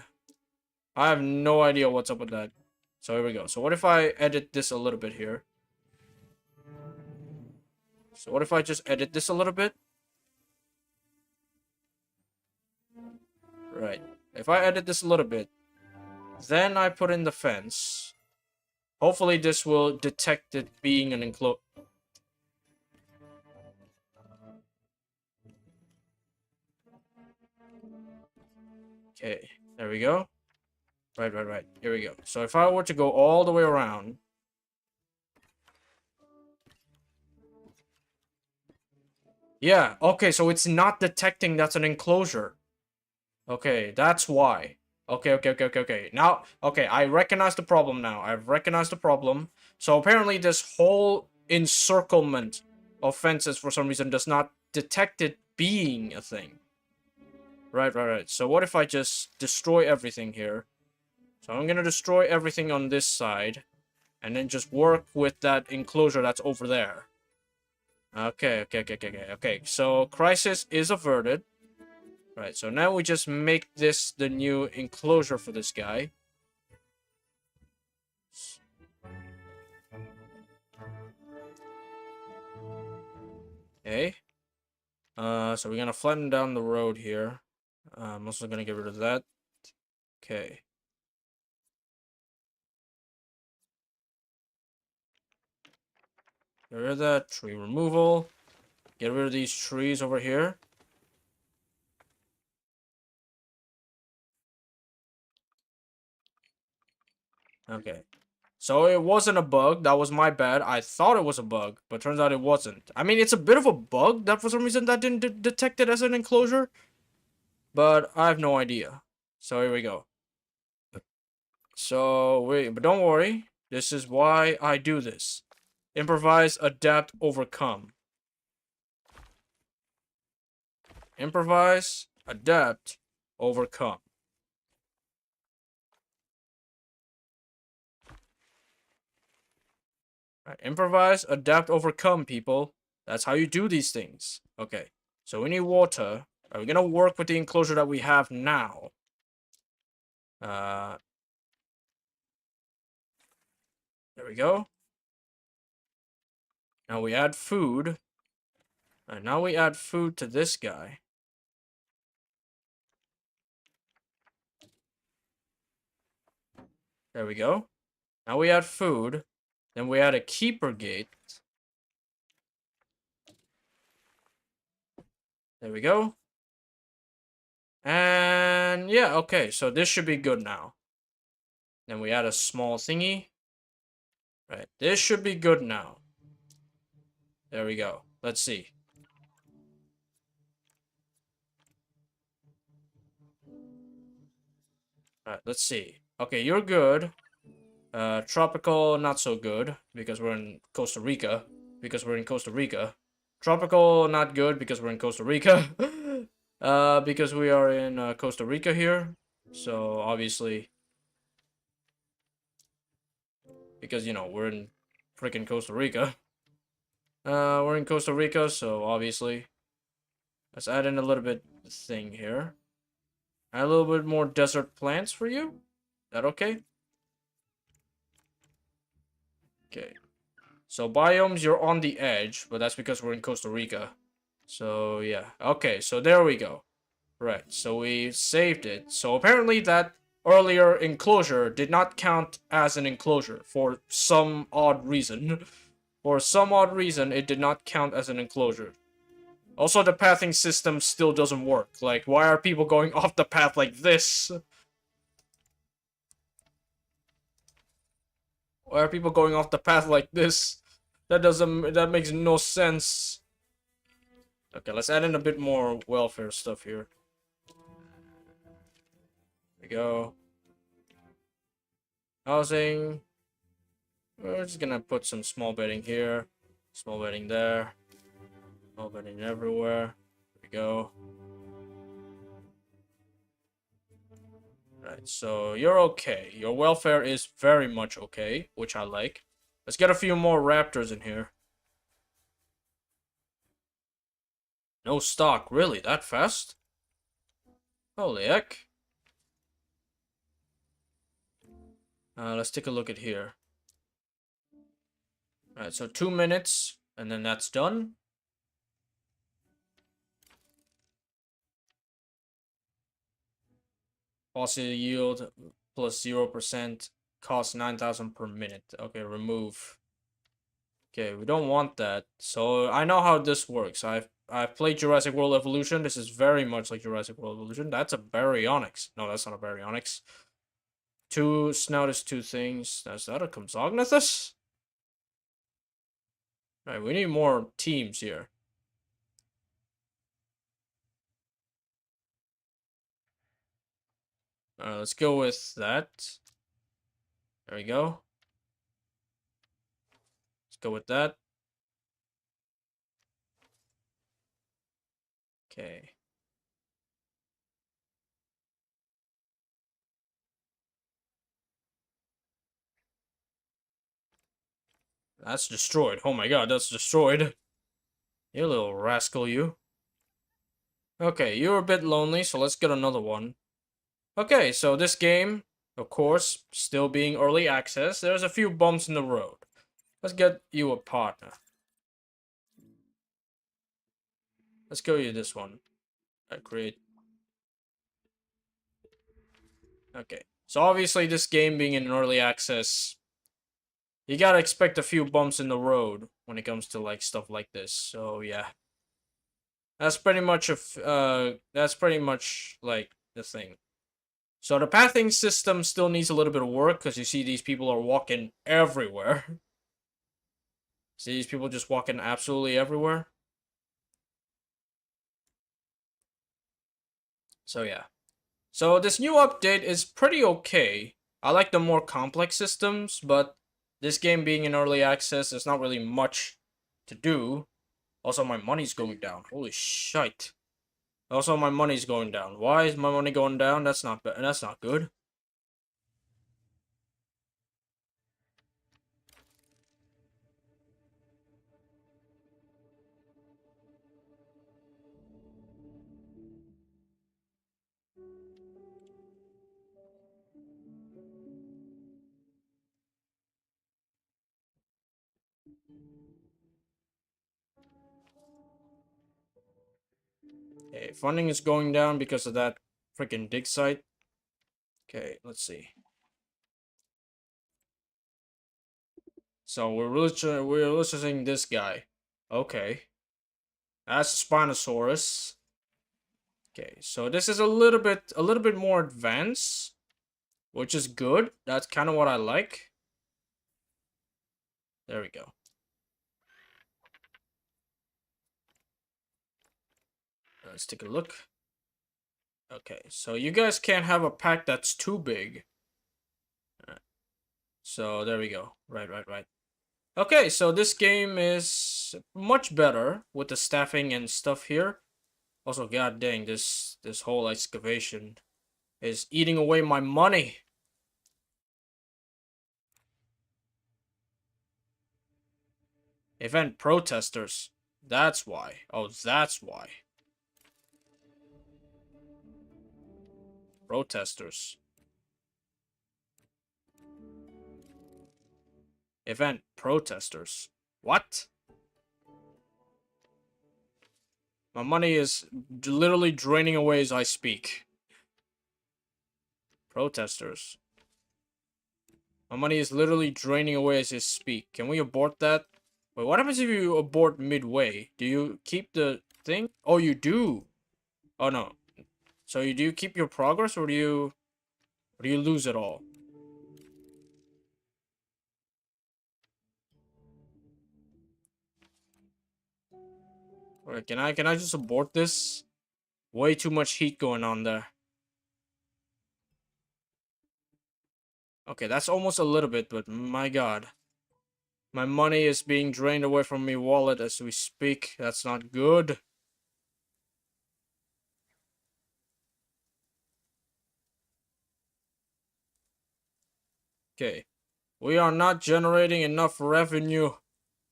I have no idea what's up with that. So here we go. So what if I edit this a little bit here? So what if I just edit this a little bit? Right. If I edit this a little bit, then I put in the fence. Hopefully this will detect it being an enclosure. Okay, there we go. Right. Here we go. So if I were to go all the way around. Yeah, okay, so it's not detecting that's an enclosure. Okay, that's why. Okay. Now, okay, I recognize the problem now. I've recognized the problem. So apparently this whole encirclement of fences for some reason does not detect it being a thing. Right. So what if I just destroy everything here? So I'm gonna destroy everything on this side. And then just work with that enclosure that's over there. Okay. So crisis is averted. Right, so now we just make this the new enclosure for this guy. Okay. So we're gonna flatten down the road here. I'm also gonna get rid of that. Okay. Get rid of that. Tree removal. Get rid of these trees over here. Okay. So it wasn't a bug. That was my bad. I thought it was a bug, but turns out it wasn't. I mean, it's a bit of a bug that for some reason that didn't detect it as an enclosure. But I have no idea. So here we go. So but don't worry. This is why I do this. Improvise, adapt, overcome. Improvise, adapt, overcome. Right, improvise, adapt, overcome, people. That's how you do these things. Okay, so we need water. We're gonna work with the enclosure that we have now. There we go. Now we add food. And now we add food to this guy. There we go. Now we add food. Then we add a keeper gate. There we go. And yeah, okay, so this should be good now. Then we add a small thingy. Right, this should be good now. There we go. Let's see. Alright, let's see. Okay, you're good. Tropical, not so good, because we're in Costa Rica. Tropical, not good, because we're in Costa Rica. Because we are in Costa Rica here. So, obviously... Because, you know, we're in freaking Costa Rica. We're in Costa Rica, so obviously... Let's add in a little bit thing here. Add a little bit more desert plants for you. Is that okay? Okay. So biomes, you're on the edge, but that's because we're in Costa Rica. So yeah. Okay, so there we go. Right, so we saved it. So apparently that earlier enclosure did not count as an enclosure for some odd reason. For some odd reason, it did not count as an enclosure. Also, the pathing system still doesn't work. Like, why are people going off the path like this? Why are people going off the path like this? That makes no sense. Okay, let's add in a bit more welfare stuff here. There we go. Housing. We're just gonna put some small bedding here. Small bedding there. Small bedding everywhere. There we go. Right, so you're okay. Your welfare is very much okay, which I like. Let's get a few more raptors in here. No stock, really? That fast? Holy heck. Let's take a look at here. Alright, so 2 minutes, and then that's done. Fossil yield plus 0%, cost 9,000 per minute. Okay, remove. Okay, we don't want that. So I know how this works. I've played Jurassic World Evolution. This is very much like Jurassic World Evolution. That's a baryonyx. No, that's not a baryonyx. Two snout is two things. Is that a Compsognathus? Right, we need more teams here. Let's go with that. There we go. Let's go with that. Okay. That's destroyed. Oh my god, that's destroyed. You little rascal, you. Okay, you're a bit lonely, so let's get another one. Okay, so this game, of course, still being early access, there's a few bumps in the road. Let's get you a partner. Let's go you this one. Create. Okay, so obviously this game being in early access, you gotta expect a few bumps in the road when it comes to like stuff like this. So yeah, that's pretty much like the thing. So the pathing system still needs a little bit of work because you see these people are walking everywhere. See these people just walking absolutely everywhere. So yeah. So this new update is pretty okay. I like the more complex systems, but this game being in early access, there's not really much to do. Also, my money's going down. Holy shit. Also, my money's going down. Why is my money going down? That's not good. Okay, funding is going down because of that freaking dig site. Okay, let's see. So we're listening this guy. Okay. That's a Spinosaurus. Okay, so this is a little bit more advanced, which is good. That's kind of what I like. There we go. Let's take a look. Okay, so you guys can't have a pack that's too big. So there we go. Right. Okay, so this game is much better with the staffing and stuff here. Also, god dang, this whole excavation is eating away my money. Event protesters. That's why. Oh, that's why. Protesters. Event protesters. What? My money is literally draining away as I speak. Protesters. My money is literally draining away as I speak. Can we abort that? Wait, what happens if you abort midway? Do you keep the thing? Oh, you do. Oh, no. So do you keep your progress or do you lose it all? Alright, can I just abort this? Way too much heat going on there. Okay, that's almost a little bit, but my god. My money is being drained away from my wallet as we speak. That's not good. Okay. We are not generating enough revenue.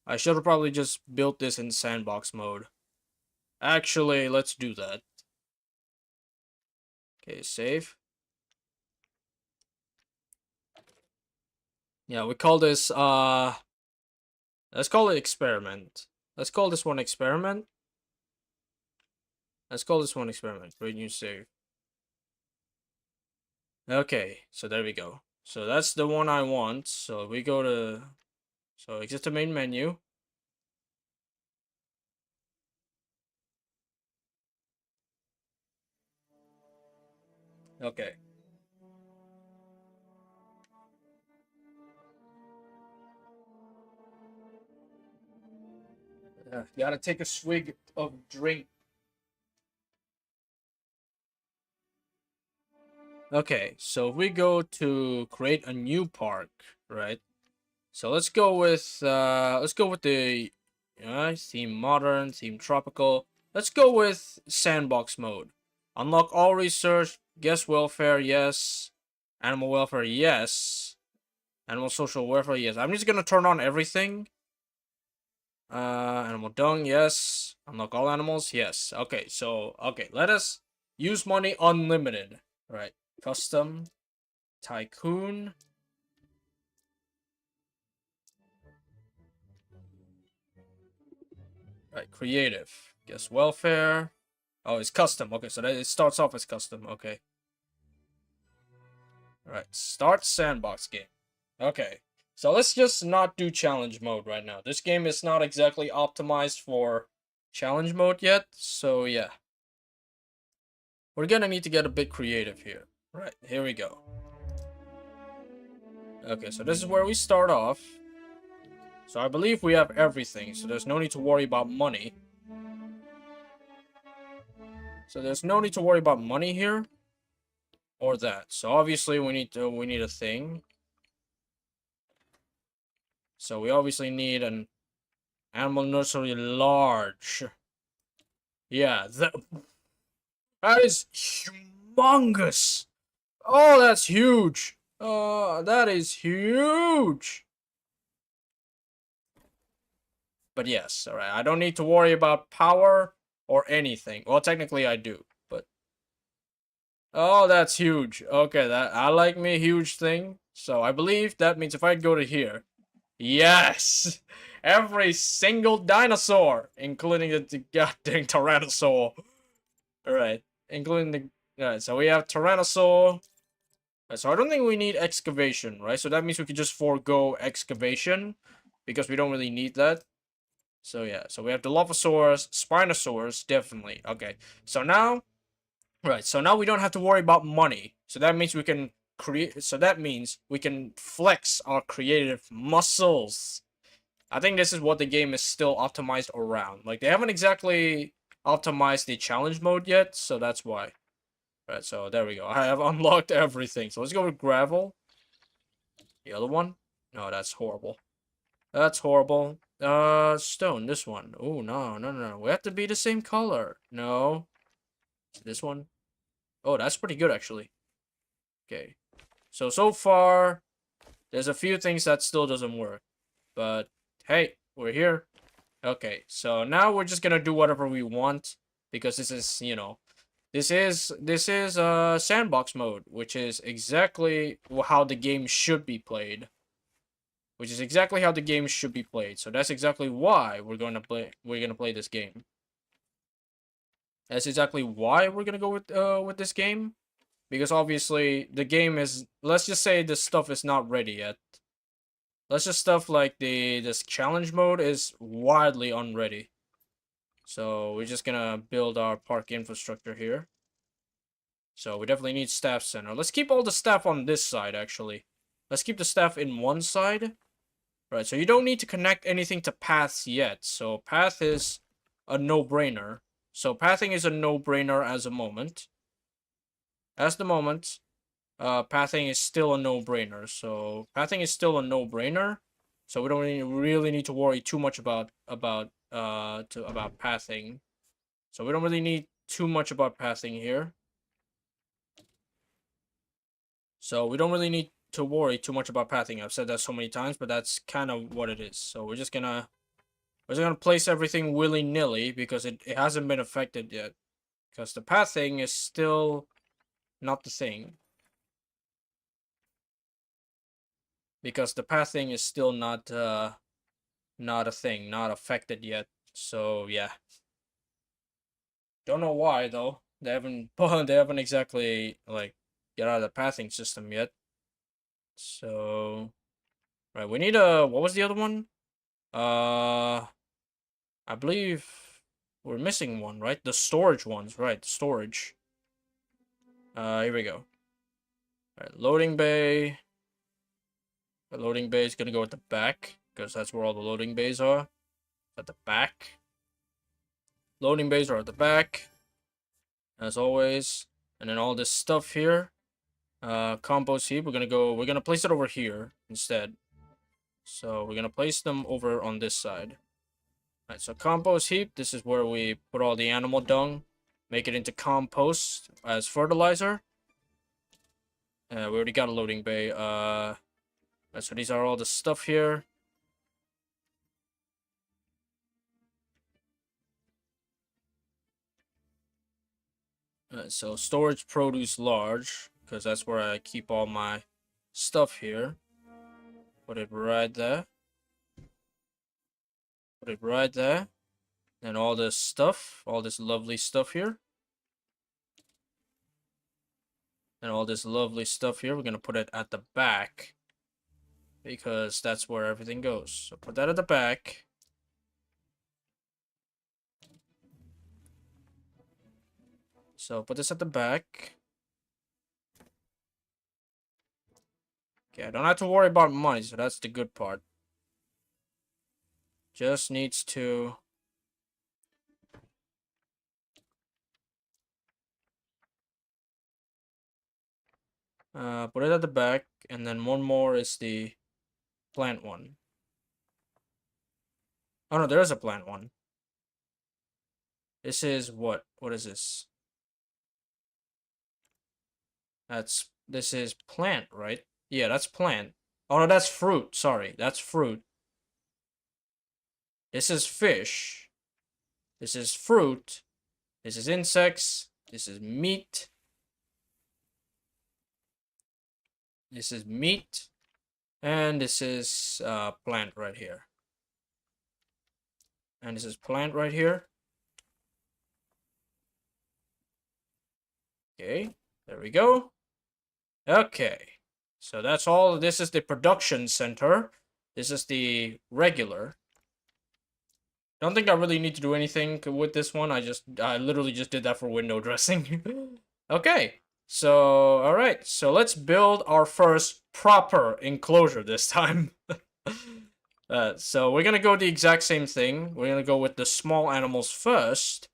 I should have probably just built this in sandbox mode. Actually, let's do that. Okay, save. Yeah, we call this, let's call it experiment. Let's call this one experiment. Let's call this one experiment. Create new save. Okay, so there we go. So that's the one I want. So we go to, so exit the main menu. Okay. Gotta take a swig of drink. Okay, so if we go to create a new park, right? So let's go with the theme modern, theme tropical. Let's go with sandbox mode. Unlock all research, guest welfare, yes. Animal welfare, yes. Animal social welfare, yes. I'm just gonna turn on everything. Animal dung, yes. Unlock all animals, yes. Okay, so let us use money unlimited. Right. Custom. Tycoon. Right, creative. Guess welfare. Oh, it's custom. Okay, so it starts off as custom. Okay. Alright, start sandbox game. Okay. So let's just not do challenge mode right now. This game is not exactly optimized for challenge mode yet. So yeah. We're gonna need to get a bit creative here. Right, here we go. Okay, so this is where we start off. So I believe we have everything, so there's no need to worry about money. So there's no need to worry about money here. Or that. So obviously we need a thing. So we obviously need an animal nursery large. Yeah, that is humongous. Oh, that's huge. That is huge. But yes, alright. I don't need to worry about power or anything. Well, technically I do, but oh, that's huge. Okay, that I like me a huge thing. So I believe that means if I go to here, yes! Every single dinosaur, including the goddamn Tyrannosaur. Alright, including the... Alright, so we have Tyrannosaur. So I don't think we need excavation, right? So that means we could just forego excavation, because we don't really need that. So yeah, so we have Dilophosaurus, Spinosaurus, definitely. Okay, so now... Right, so now we don't have to worry about money. So that means we can create... So that means we can flex our creative muscles. I think this is what the game is still optimized around. Like, they haven't exactly optimized the challenge mode yet, so that's why. Right, so there we go. I have unlocked everything. So let's go with gravel. The other one? No, that's horrible. That's horrible. Stone, this one. Oh, no. We have to be the same color. No. This one. Oh, that's pretty good, actually. Okay. So far, there's a few things that still doesn't work. But, hey, we're here. Okay, so now we're just gonna do whatever we want. Because this is, you know... This is sandbox mode, which is exactly how the game should be played. So that's exactly why we're gonna play this game. That's exactly why we're gonna go with this game. Because obviously the game is, let's just say this stuff is not ready yet. Let's just stuff like this challenge mode is wildly unready. So we're just gonna build our park infrastructure here. So we definitely need staff center. Let's keep all the staff on this side, actually. Let's keep the staff in one side. Right, so you don't need to connect anything to paths yet. So path is a no-brainer. So pathing is a no-brainer as a moment. As the moment, pathing is still a no-brainer. So pathing is still a no-brainer. So we don't really need to worry too much about pathing. So we don't really need too much about pathing here. So we don't really need to worry too much about pathing. I've said that so many times, but that's kind of what it is. So we're just gonna place everything willy-nilly because it hasn't been affected yet. Because the pathing is still not the thing. Because the pathing is still not a thing, not affected yet. So yeah. Don't know why though. They haven't exactly like get out of the pathing system yet. So right, we need what was the other one? I believe we're missing one, right? The storage ones, right? Storage. Here we go. Alright, loading bay. The loading bay is gonna go at the back, because that's where all the loading bays are. At the back. Loading bays are at the back, as always. And then all this stuff here. Compost heap, we're gonna place it over here instead. So we're gonna place them over on this side. Alright, so compost heap, this is where we put all the animal dung, make it into compost as fertilizer. We already got a loading bay. So these are all the stuff here. So storage produce large, because that's where I keep all my stuff here. Put it right there. Put it right there. And all this stuff, all this lovely stuff here. And all this lovely stuff here, we're going to put it at the back. Because that's where everything goes. So put that at the back. So put this at the back. Okay, I don't have to worry about money, so that's the good part. Just needs to... put it at the back, and then one more is the plant one. Oh no, there is a plant one. This is what? What is this? This is plant, right? Yeah, that's plant. Oh no, that's fruit. Sorry, that's fruit. This is fish. This is fruit. This is insects. This is meat. This is meat. And this is plant right here. And this is plant right here. Okay, there we go. Okay, so that's all. This is the production center. This is the regular. Don't think I really need to do anything with this one. I literally just did that for window dressing. Okay, so alright, so let's build our first proper enclosure this time. So we're gonna go the exact same thing. We're gonna go with the small animals first.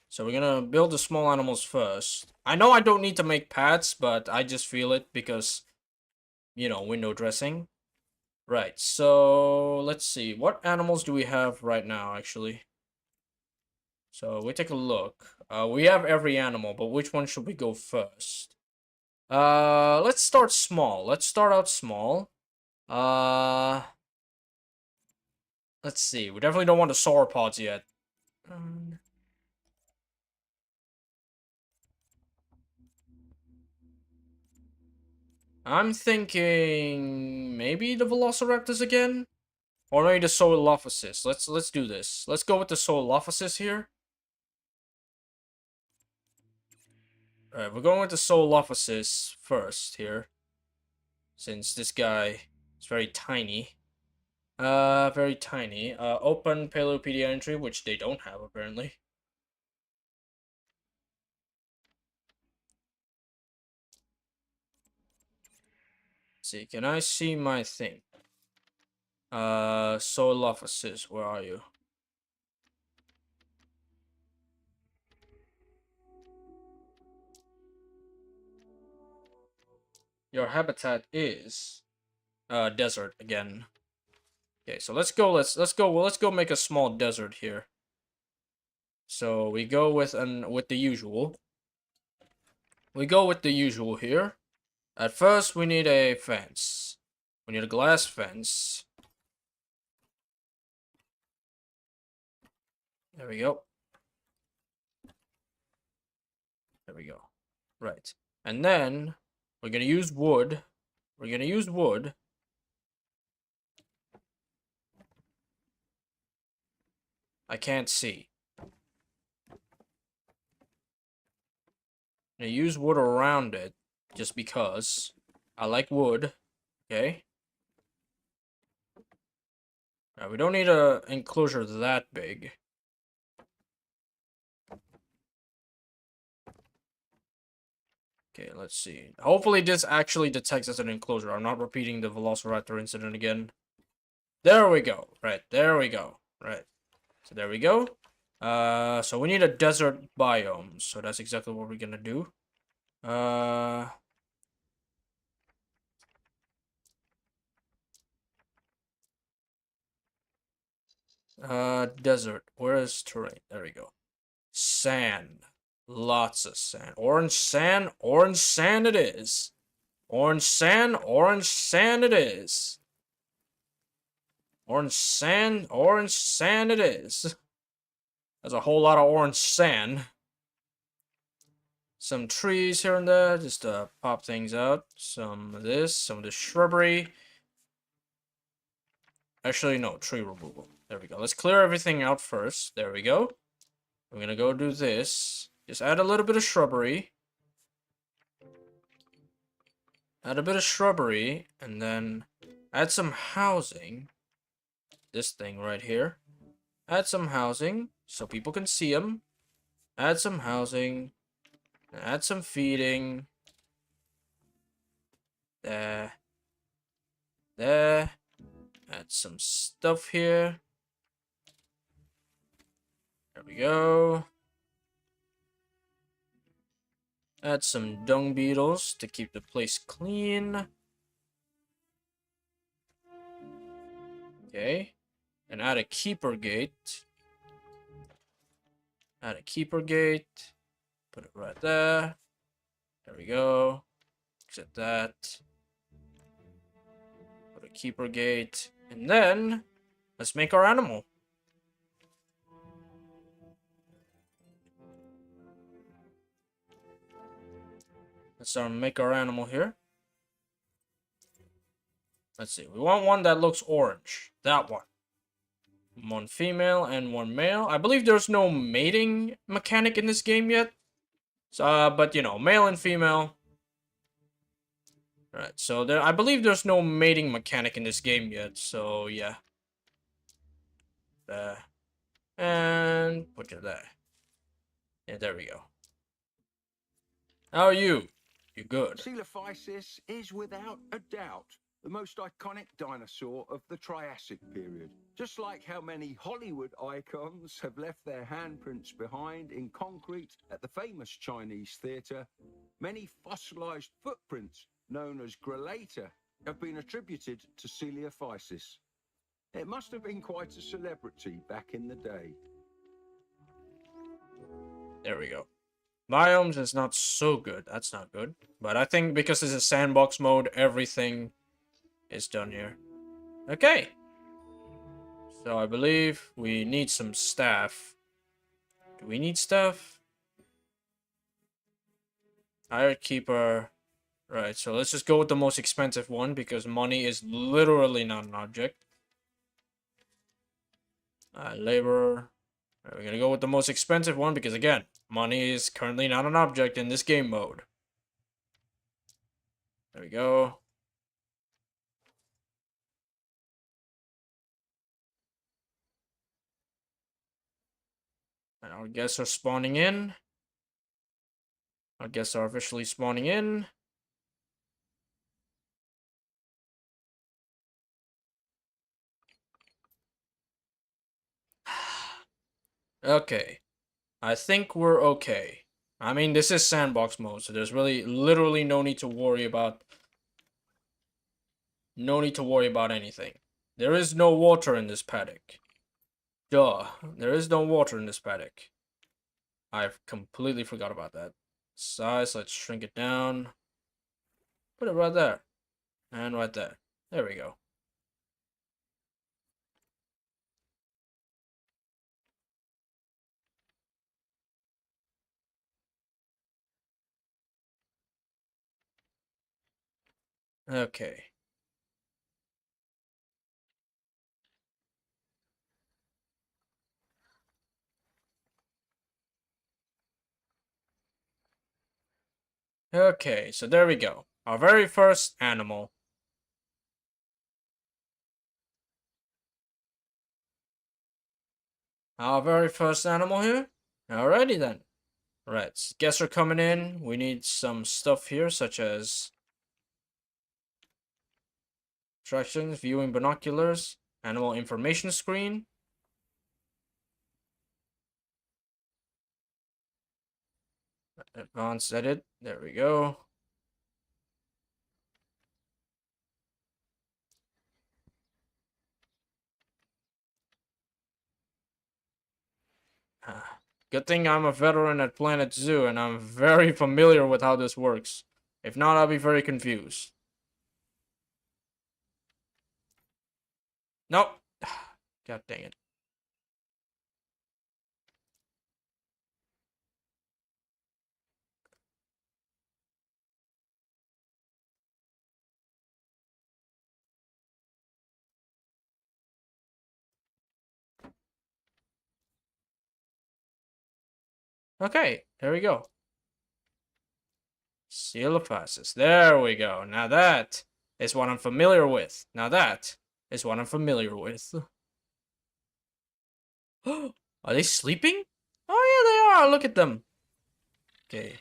So we're gonna build the small animals first. I know I don't need to make paths, but I just feel it because, you know, window dressing. Right, so let's see. What animals do we have right now, actually? So we take a look. We have every animal, but which one should we go first? Let's start small. Let's start out small. Let's see. We definitely don't want the sauropods yet. I'm thinking maybe the Velociraptors again, or maybe the Solilophysis. Let's do this. Let's go with the Solilophysis here. All right, we're going with the Solilophysis first here, since this guy is very tiny. Very tiny. Open Paleopedia entry, which they don't have apparently. Let's see, can I see my thing? Solilophysis, where are you? Your habitat is desert again. Okay, so let's go make a small desert here. So we go with the usual. We go with the usual here. At first we need a fence. We need a glass fence. There we go. There we go. Right. And then we're gonna use wood. We're gonna use wood. I can't see. I'm gonna use wood around it just because I like wood. Okay. Now we don't need a enclosure that big. Okay, let's see. Hopefully this actually detects as an enclosure. I'm not repeating the Velociraptor incident again. There we go. Right, there we go. Right. So there we go. So we need a desert biome. So that's exactly what we're gonna do. Desert. Where is terrain? There we go. Sand. Lots of sand. Orange sand. Orange sand it is. Orange sand. Orange sand it is. Orange sand. Orange sand it is. There's a whole lot of orange sand. Some trees here and there, just to pop things out. Some of this, some of the shrubbery. Actually, no, tree removal. There we go. Let's clear everything out first. There we go. We're gonna go do this. Just add a little bit of shrubbery. Add a bit of shrubbery, and then add some housing. This thing right here. Add some housing, so people can see them. Add some housing. Add some feeding. There. There. Add some stuff here. There we go. Add some dung beetles to keep the place clean. Okay. And add a keeper gate. Add a keeper gate. Put it right there. There we go. Except that. Put a keeper gate. And then, let's make our animal. Let's make our animal here. Let's see. We want one that looks orange. That one. One female and one male. I believe there's no mating mechanic in this game yet. So, but you know, male and female. Right. So there, I believe there's no mating mechanic in this game yet. So yeah. There. And put you there. Yeah, there we go. How are you? You good? Coelophysis is without a doubt the most iconic dinosaur of the Triassic period. Just like how many Hollywood icons have left their handprints behind in concrete at the famous Chinese theatre, many fossilized footprints known as grellata have been attributed to Coelophysis. It must have been quite a celebrity back in the day. There we go. Biomes is not so good. That's not good. But I think because it's a sandbox mode, everything is done here. Okay. So I believe we need some staff. Do we need staff? Hired keeper. Right, so let's just go with the most expensive one because money is literally not an object. Laborer. Right, we're gonna go with the most expensive one because again, money is currently not an object in this game mode. There we go. And our guests are spawning in. Our guests are officially spawning in. Okay. I think we're okay. I mean, this is sandbox mode, so there's really literally no need to worry about anything. There is no water in this paddock. Duh. There is no water in this paddock. I've completely forgot about that. Size, let's shrink it down. Put it right there. And right there. There we go. Okay. Okay, so there we go. Our very first animal. Our very first animal here. Alrighty then. Right, guests are coming in. We need some stuff here, such as attractions, viewing binoculars, animal information screen. Advanced edit. There we go. Good thing I'm a veteran at Planet Zoo and I'm very familiar with how this works. If not, I'll be very confused. Nope. God dang it. Okay, there we go. Coelophysis. There we go. Now that is what I'm familiar with. Now that is what I'm familiar with. Are they sleeping? Oh yeah, they are. Look at them. Okay.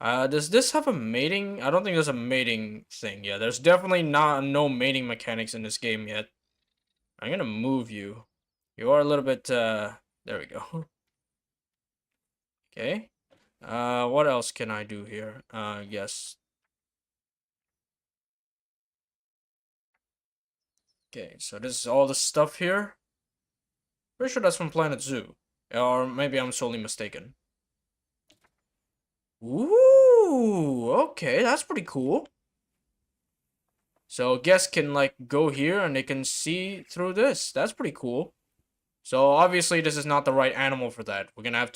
Does this have a mating? I don't think there's a mating thing. Yeah, there's definitely no mating mechanics in this game yet. I'm gonna move you. You are a little bit, there we go. Okay. What else can I do here? Yes. Okay, so this is all the stuff here. Pretty sure that's from Planet Zoo. Or maybe I'm solely mistaken. Ooh, okay, that's pretty cool. So guests can like go here and they can see through this. That's pretty cool. So obviously this is not the right animal for that. We're gonna have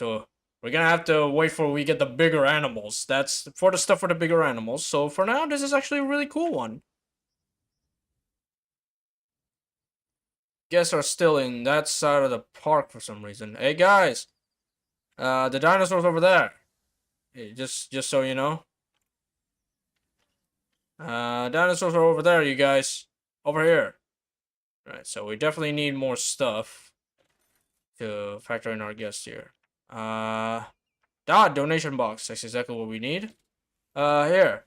to wait for we get the bigger animals. That's for the stuff for the bigger animals. So for now, this is actually a really cool one. Guests are still in that side of the park for some reason. Hey guys, the dinosaur's over there. Hey, just so you know. Dinosaurs are over there, you guys. Over here. Right, so we definitely need more stuff to factor in our guests here. Donation box. That's exactly what we need. Here.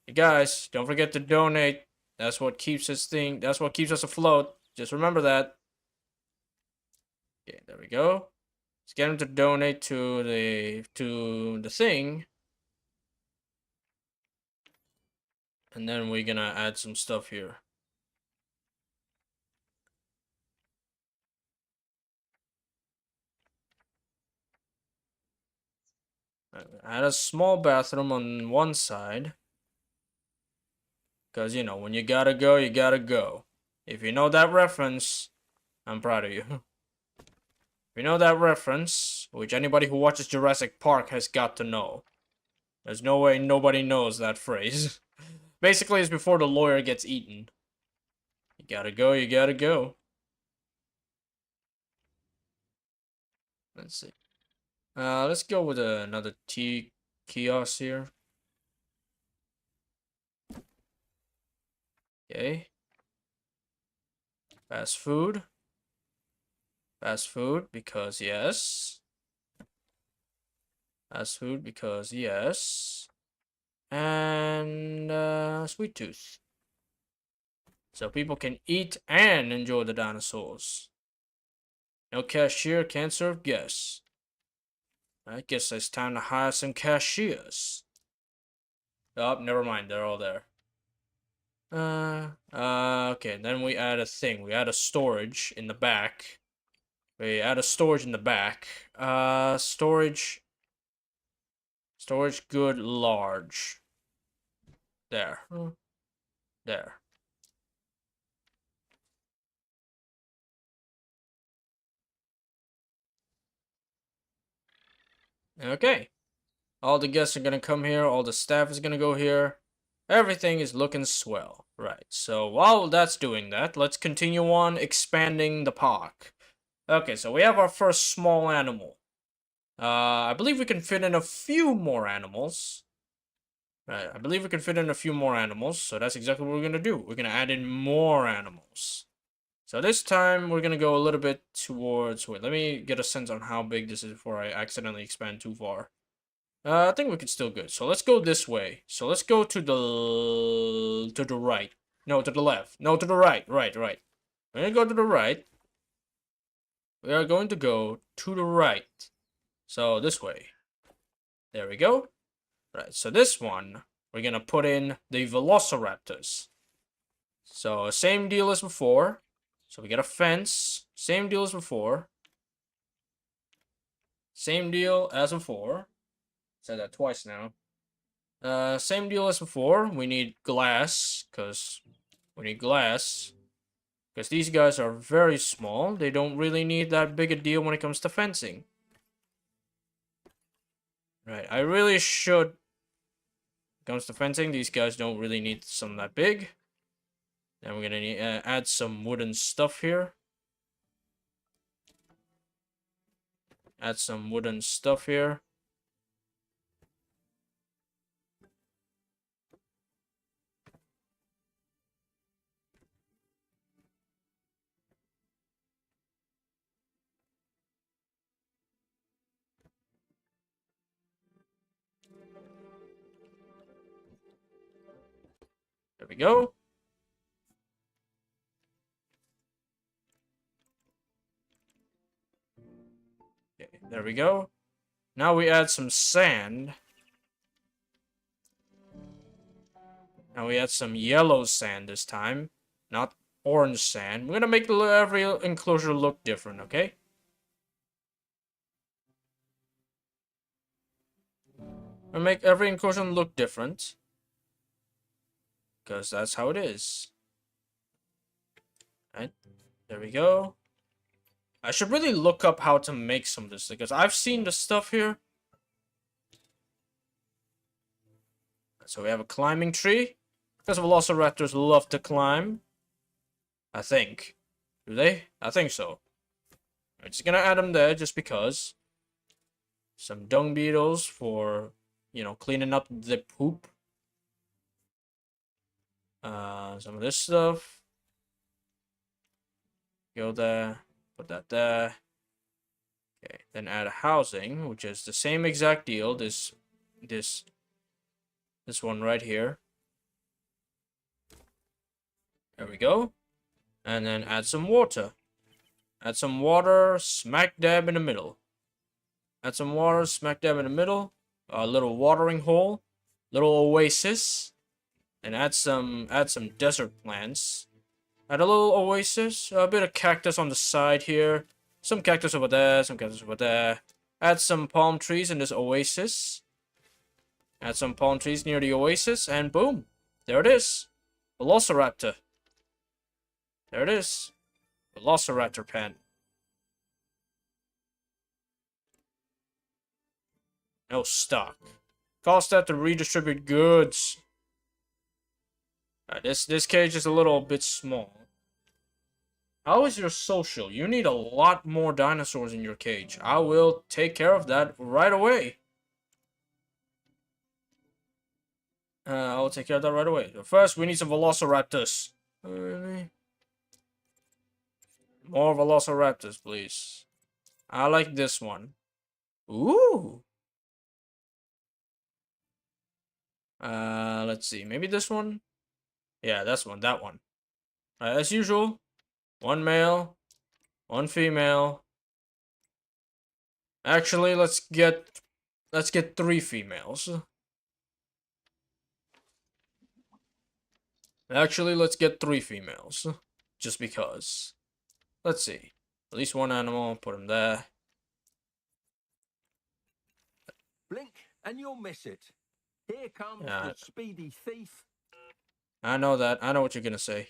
You guys, don't forget to donate. That's what keeps that's what keeps us afloat. Just remember that. Okay, there we go. Let's get him to donate to the thing. And then we're gonna add some stuff here. Add a small bathroom on one side. Because, you know, when you gotta go, you gotta go. If you know that reference, I'm proud of you. If you know that reference, which anybody who watches Jurassic Park has got to know. There's no way nobody knows that phrase. Basically, it's before the lawyer gets eaten. You gotta go, you gotta go. Let's see. Let's go with another tea kiosk here. Okay. Fast food. Fast food, because yes. Fast food, because yes. And, sweet tooth. So people can eat and enjoy the dinosaurs. No cashier, can't serve guests. I guess it's time to hire some cashiers. Oh, never mind, they're all there. Okay, then we add a thing. We add a storage in the back. We add a storage in the back. Storage good large. There. There. Okay. All the guests are gonna come here. All the staff is gonna go here. Everything is looking swell. Right. So while that's doing that, let's continue on expanding the park. Okay, so we have our first small animal. I believe we can fit in a few more animals. Right, I believe we can fit in a few more animals, so that's exactly what we're gonna do. We're gonna add in more animals. So this time, we're gonna go a little bit towards... Wait, let me get a sense on how big this is before I accidentally expand too far. I think we can still good. So let's go this way. So let's go to the right. No, to the left. No, to the right. Right. We're gonna go to the right. We are going to go to the right. So this way. There we go. Right, so this one, we're gonna put in the velociraptors. So same deal as before. So we get a fence. Same deal as before. Same deal as before. Said that twice now. Same deal as before. We need glass, because these guys are very small. They don't really need that big a deal when it comes to fencing. Right, I really should... When it comes to fencing, these guys don't really need something that big. Then we're gonna need, add some wooden stuff here. Add some wooden stuff here. There we go. Okay, there we go. Now we add some sand. Now we add some yellow sand this time, not orange sand. We're gonna make every enclosure look different, okay? We'll make every enclosure look different. Because that's how it is. Right? There we go. I should really look up how to make some of this, because I've seen the stuff here. So we have a climbing tree. Because velociraptors love to climb. I think. Do they? I think so. I'm just gonna add them there just because. Some dung beetles for, you know, cleaning up the poop. Some of this stuff. Go there. Put that there. Okay, then add a housing, which is the same exact deal. This one right here. There we go. And then add some water. Add some water smack dab in the middle. Add some water smack dab in the middle. A little watering hole. Little oasis. And add some desert plants. Add a little oasis. A bit of cactus on the side here. Some cactus over there. Some cactus over there. Add some palm trees in this oasis. Add some palm trees near the oasis. And boom. There it is. Velociraptor. There it is. Velociraptor pen. No stock. Cost that to redistribute goods. This cage is a little bit small. How is your social? You need a lot more dinosaurs in your cage. I will take care of that right away. I will take care of that right away. But first, we need some velociraptors. Really? More velociraptors, please. I like this one. Ooh. Let's see. Maybe this one? Yeah, that's one. That one. As usual. One male. One female. Actually, let's get 3 females. Actually, let's get 3 females. Just because. Let's see. At least one animal. Put him there. Blink and you'll miss it. Here comes the speedy thief. I know that. I know what you're gonna say.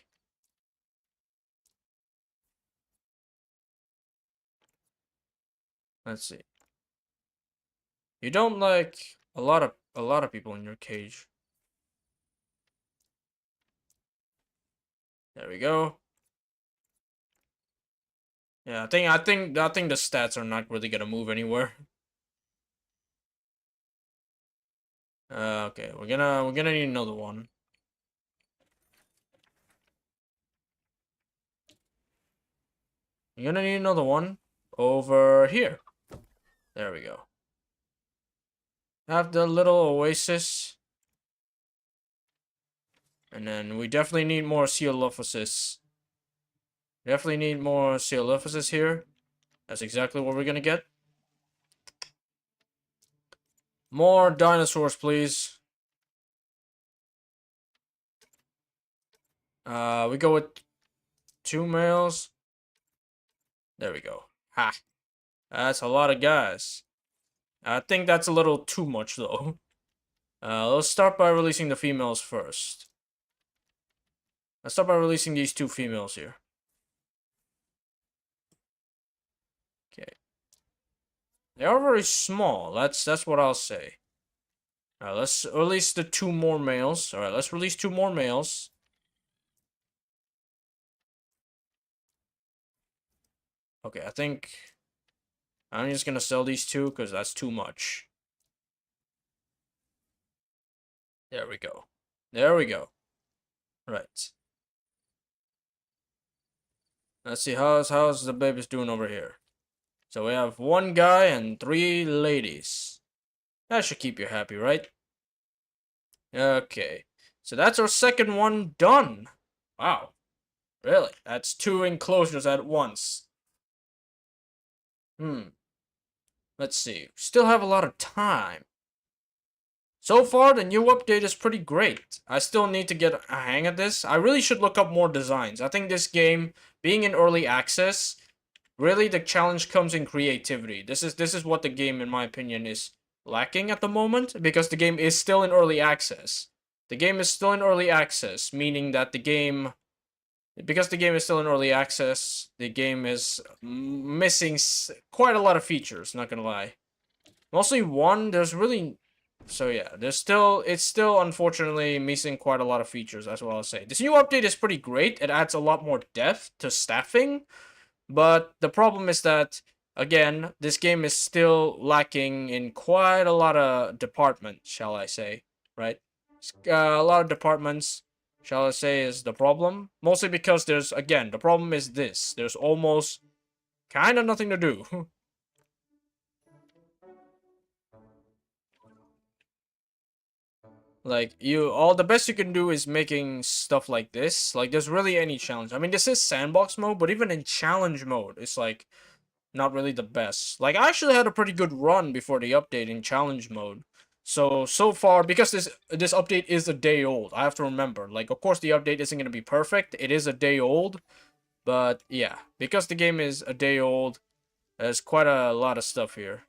Let's see. You don't like a lot of people in your cage. There we go. Yeah, I think the stats are not really gonna move anywhere. Okay, we're gonna need another one. You're gonna need another one over here. There we go. Have the little oasis. And then we definitely need more Coelophysis. Definitely need more Coelophysis here. That's exactly what we're gonna get. More dinosaurs, please. We go with 2 males. There we go. Ha! That's a lot of guys. I think that's a little too much, though. Let's start by releasing the females first. Let's start by releasing these 2 females here. Okay. They are very small. That's what I'll say. Alright, let's release the 2 more males. Alright, let's release 2 more males. Okay, I think I'm just gonna sell these 2 because that's too much. There we go. There we go. Right. Let's see, how's the babies doing over here? So we have 1 guy and 3 ladies. That should keep you happy, right? Okay. So that's our second one done. Wow. Really? That's 2 enclosures at once. Let's see. Still have a lot of time. So far, the new update is pretty great. I still need to get a hang of this. I really should look up more designs. I think this game, being in early access, really the challenge comes in creativity. This is what the game, in my opinion, is lacking at the moment, because the game is still in early access. The game is still in early access, meaning that the game, because the game is still in early access, the game is missing quite a lot of features, not gonna lie. Mostly one, there's really... So yeah, it's still unfortunately missing quite a lot of features, that's what I'll say. This new update is pretty great, it adds a lot more depth to staffing, but the problem is that, again, this game is still lacking in quite a lot of departments, shall I say, right? A lot of departments, shall I say, is the problem. Mostly because there's, again, the problem is this. There's almost kind of nothing to do. Like, all the best you can do is making stuff like this. Like, there's really any challenge. I mean, this is sandbox mode, but even in challenge mode, it's like not really the best. Like, I actually had a pretty good run before the update in challenge mode. So far, because this update is a day old, I have to remember. Like, of course, the update isn't going to be perfect. It is a day old. But, yeah, because the game is a day old, there's quite a lot of stuff here.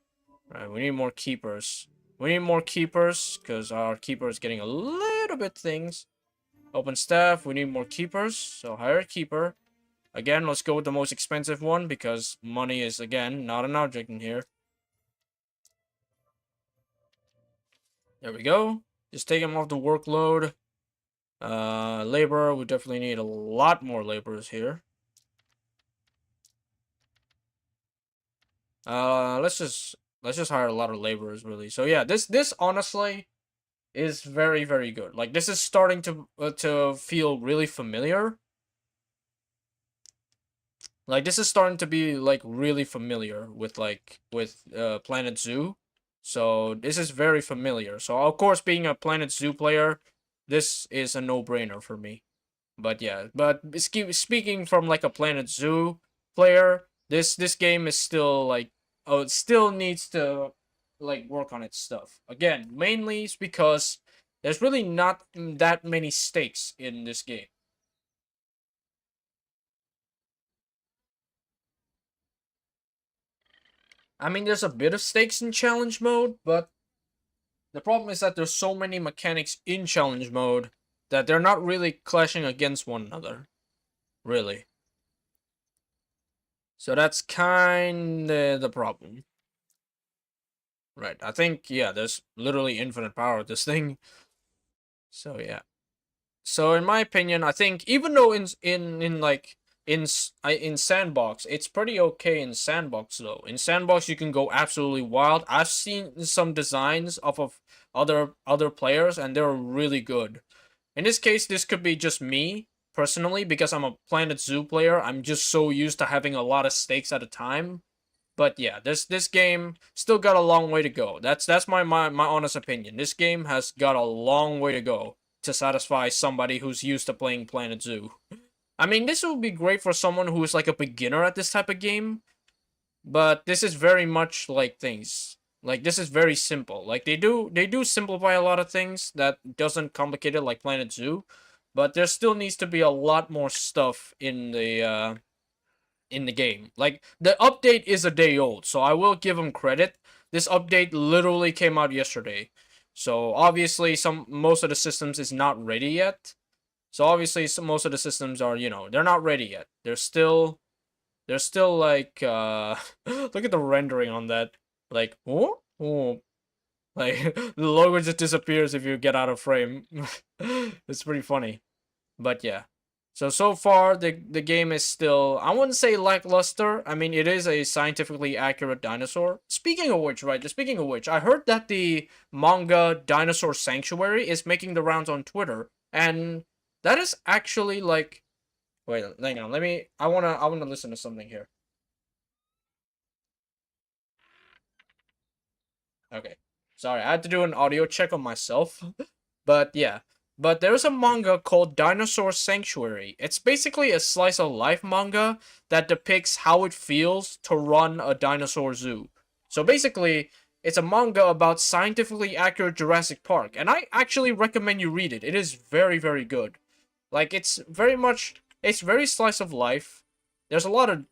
Right, we need more keepers. We need more keepers, because our keeper is getting a little bit things. Open staff, we need more keepers, so hire a keeper. Again, let's go with the most expensive one, because money is, again, not an object in here. There we go. Just take him off the workload. Labor, we definitely need a lot more laborers here. Let's just hire a lot of laborers, really. So yeah, this honestly is very, very good. Like, this is starting to feel really familiar. Like, this is starting to be, like, really familiar with, like, with Planet Zoo. So this is very familiar. So of course, being a Planet Zoo player, this is a no-brainer for me. But yeah, but speaking from like a Planet Zoo player, this game is still like, oh, it still needs to like work on its stuff. Again, mainly it's because there's really not that many stakes in this game. I mean, there's a bit of stakes in challenge mode, but the problem is that there's so many mechanics in challenge mode that they're not really clashing against one another, really. So that's kind of the problem. Right, I think, yeah, there's literally infinite power with this thing. So yeah. So in my opinion, I think even though in sandbox, it's pretty okay in sandbox though. In sandbox, you can go absolutely wild. I've seen some designs of other players, and they're really good. In this case, this could be just me personally, because I'm a Planet Zoo player. I'm just so used to having a lot of stakes at a time. But yeah, this game still got a long way to go. That's my honest opinion. This game has got a long way to go to satisfy somebody who's used to playing Planet Zoo. I mean, this would be great for someone who's like a beginner at this type of game, but this is very much like things. Like, this is very simple. Like, they do simplify a lot of things that doesn't complicate it like Planet Zoo, but there still needs to be a lot more stuff in the game. Like, the update is a day old, so I will give them credit. This update literally came out yesterday. So obviously most of the systems is not ready yet. So obviously most of the systems are, they're not ready yet. They're still like look at the rendering on that. Like, oh, oh. Like, the logo just disappears if you get out of frame. It's pretty funny. But yeah. So far, the game is still, I wouldn't say lackluster. I mean, it is a scientifically accurate dinosaur. Speaking of which, right, just speaking of which, I heard that the manga Dinosaur Sanctuary is making the rounds on Twitter, and that is actually like, wait, hang on, I wanna listen to something here. Okay. Sorry, I had to do an audio check on myself. But yeah. But there's a manga called Dinosaur Sanctuary. It's basically a slice of life manga that depicts how it feels to run a dinosaur zoo. So basically, it's a manga about scientifically accurate Jurassic Park, and I actually recommend you read it. It is very, very good. Like, it's very slice of life. There's a lot of,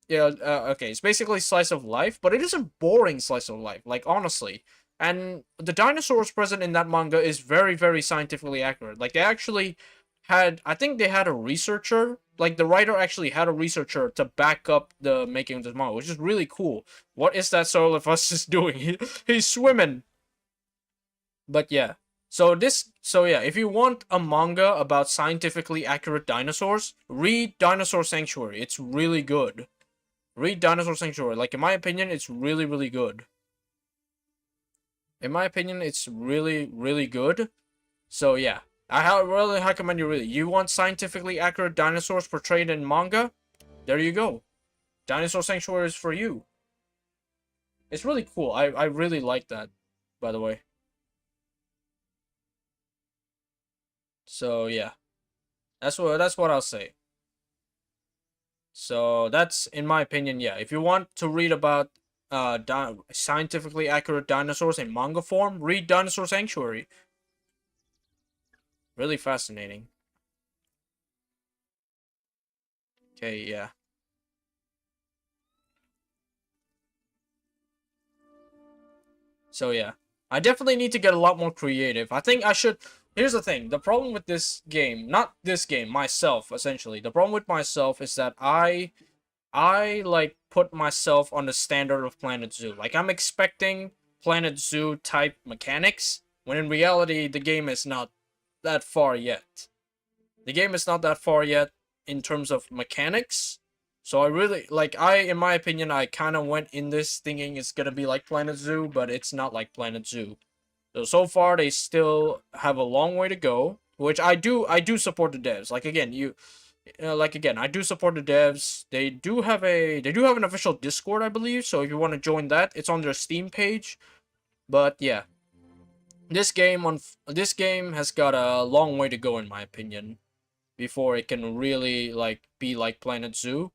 yeah, okay, it's basically slice of life, but it isn't boring slice of life, like, honestly. And the dinosaurs present in that manga is very, very scientifically accurate. Like, they actually had, I think they had a researcher, like, the writer actually had a researcher to back up the making of this manga, which is really cool. What is that Solifus is doing? He's swimming. But yeah. So yeah, if you want a manga about scientifically accurate dinosaurs, read Dinosaur Sanctuary. It's really good. Read Dinosaur Sanctuary. Like, in my opinion, it's really, really good. In my opinion, it's really, really good. So yeah, I really recommend you read it. You want scientifically accurate dinosaurs portrayed in manga? There you go. Dinosaur Sanctuary is for you. It's really cool. I really like that, by the way. So yeah, that's what I'll say. So that's, in my opinion, yeah. If you want to read about scientifically accurate dinosaurs in manga form, read Dinosaur Sanctuary. Really fascinating. Okay, yeah. So yeah, I definitely need to get a lot more creative. I think I should. Here's the thing. The problem with this game, not this game, myself, essentially. The problem with myself is that I like put myself on the standard of Planet Zoo. Like, I'm expecting Planet Zoo type mechanics, when in reality the game is not that far yet. The game is not that far yet in terms of mechanics. So I really, like, in my opinion, I kind of went in this thinking it's gonna be like Planet Zoo, but it's not like Planet Zoo. So far they still have a long way to go, which I do support the devs. Like, again, I do support the devs. They do have an official Discord, I believe. So if you want to join that, it's on their Steam page. But yeah, this game has got a long way to go, in my opinion, before it can really like be like Planet Zoo.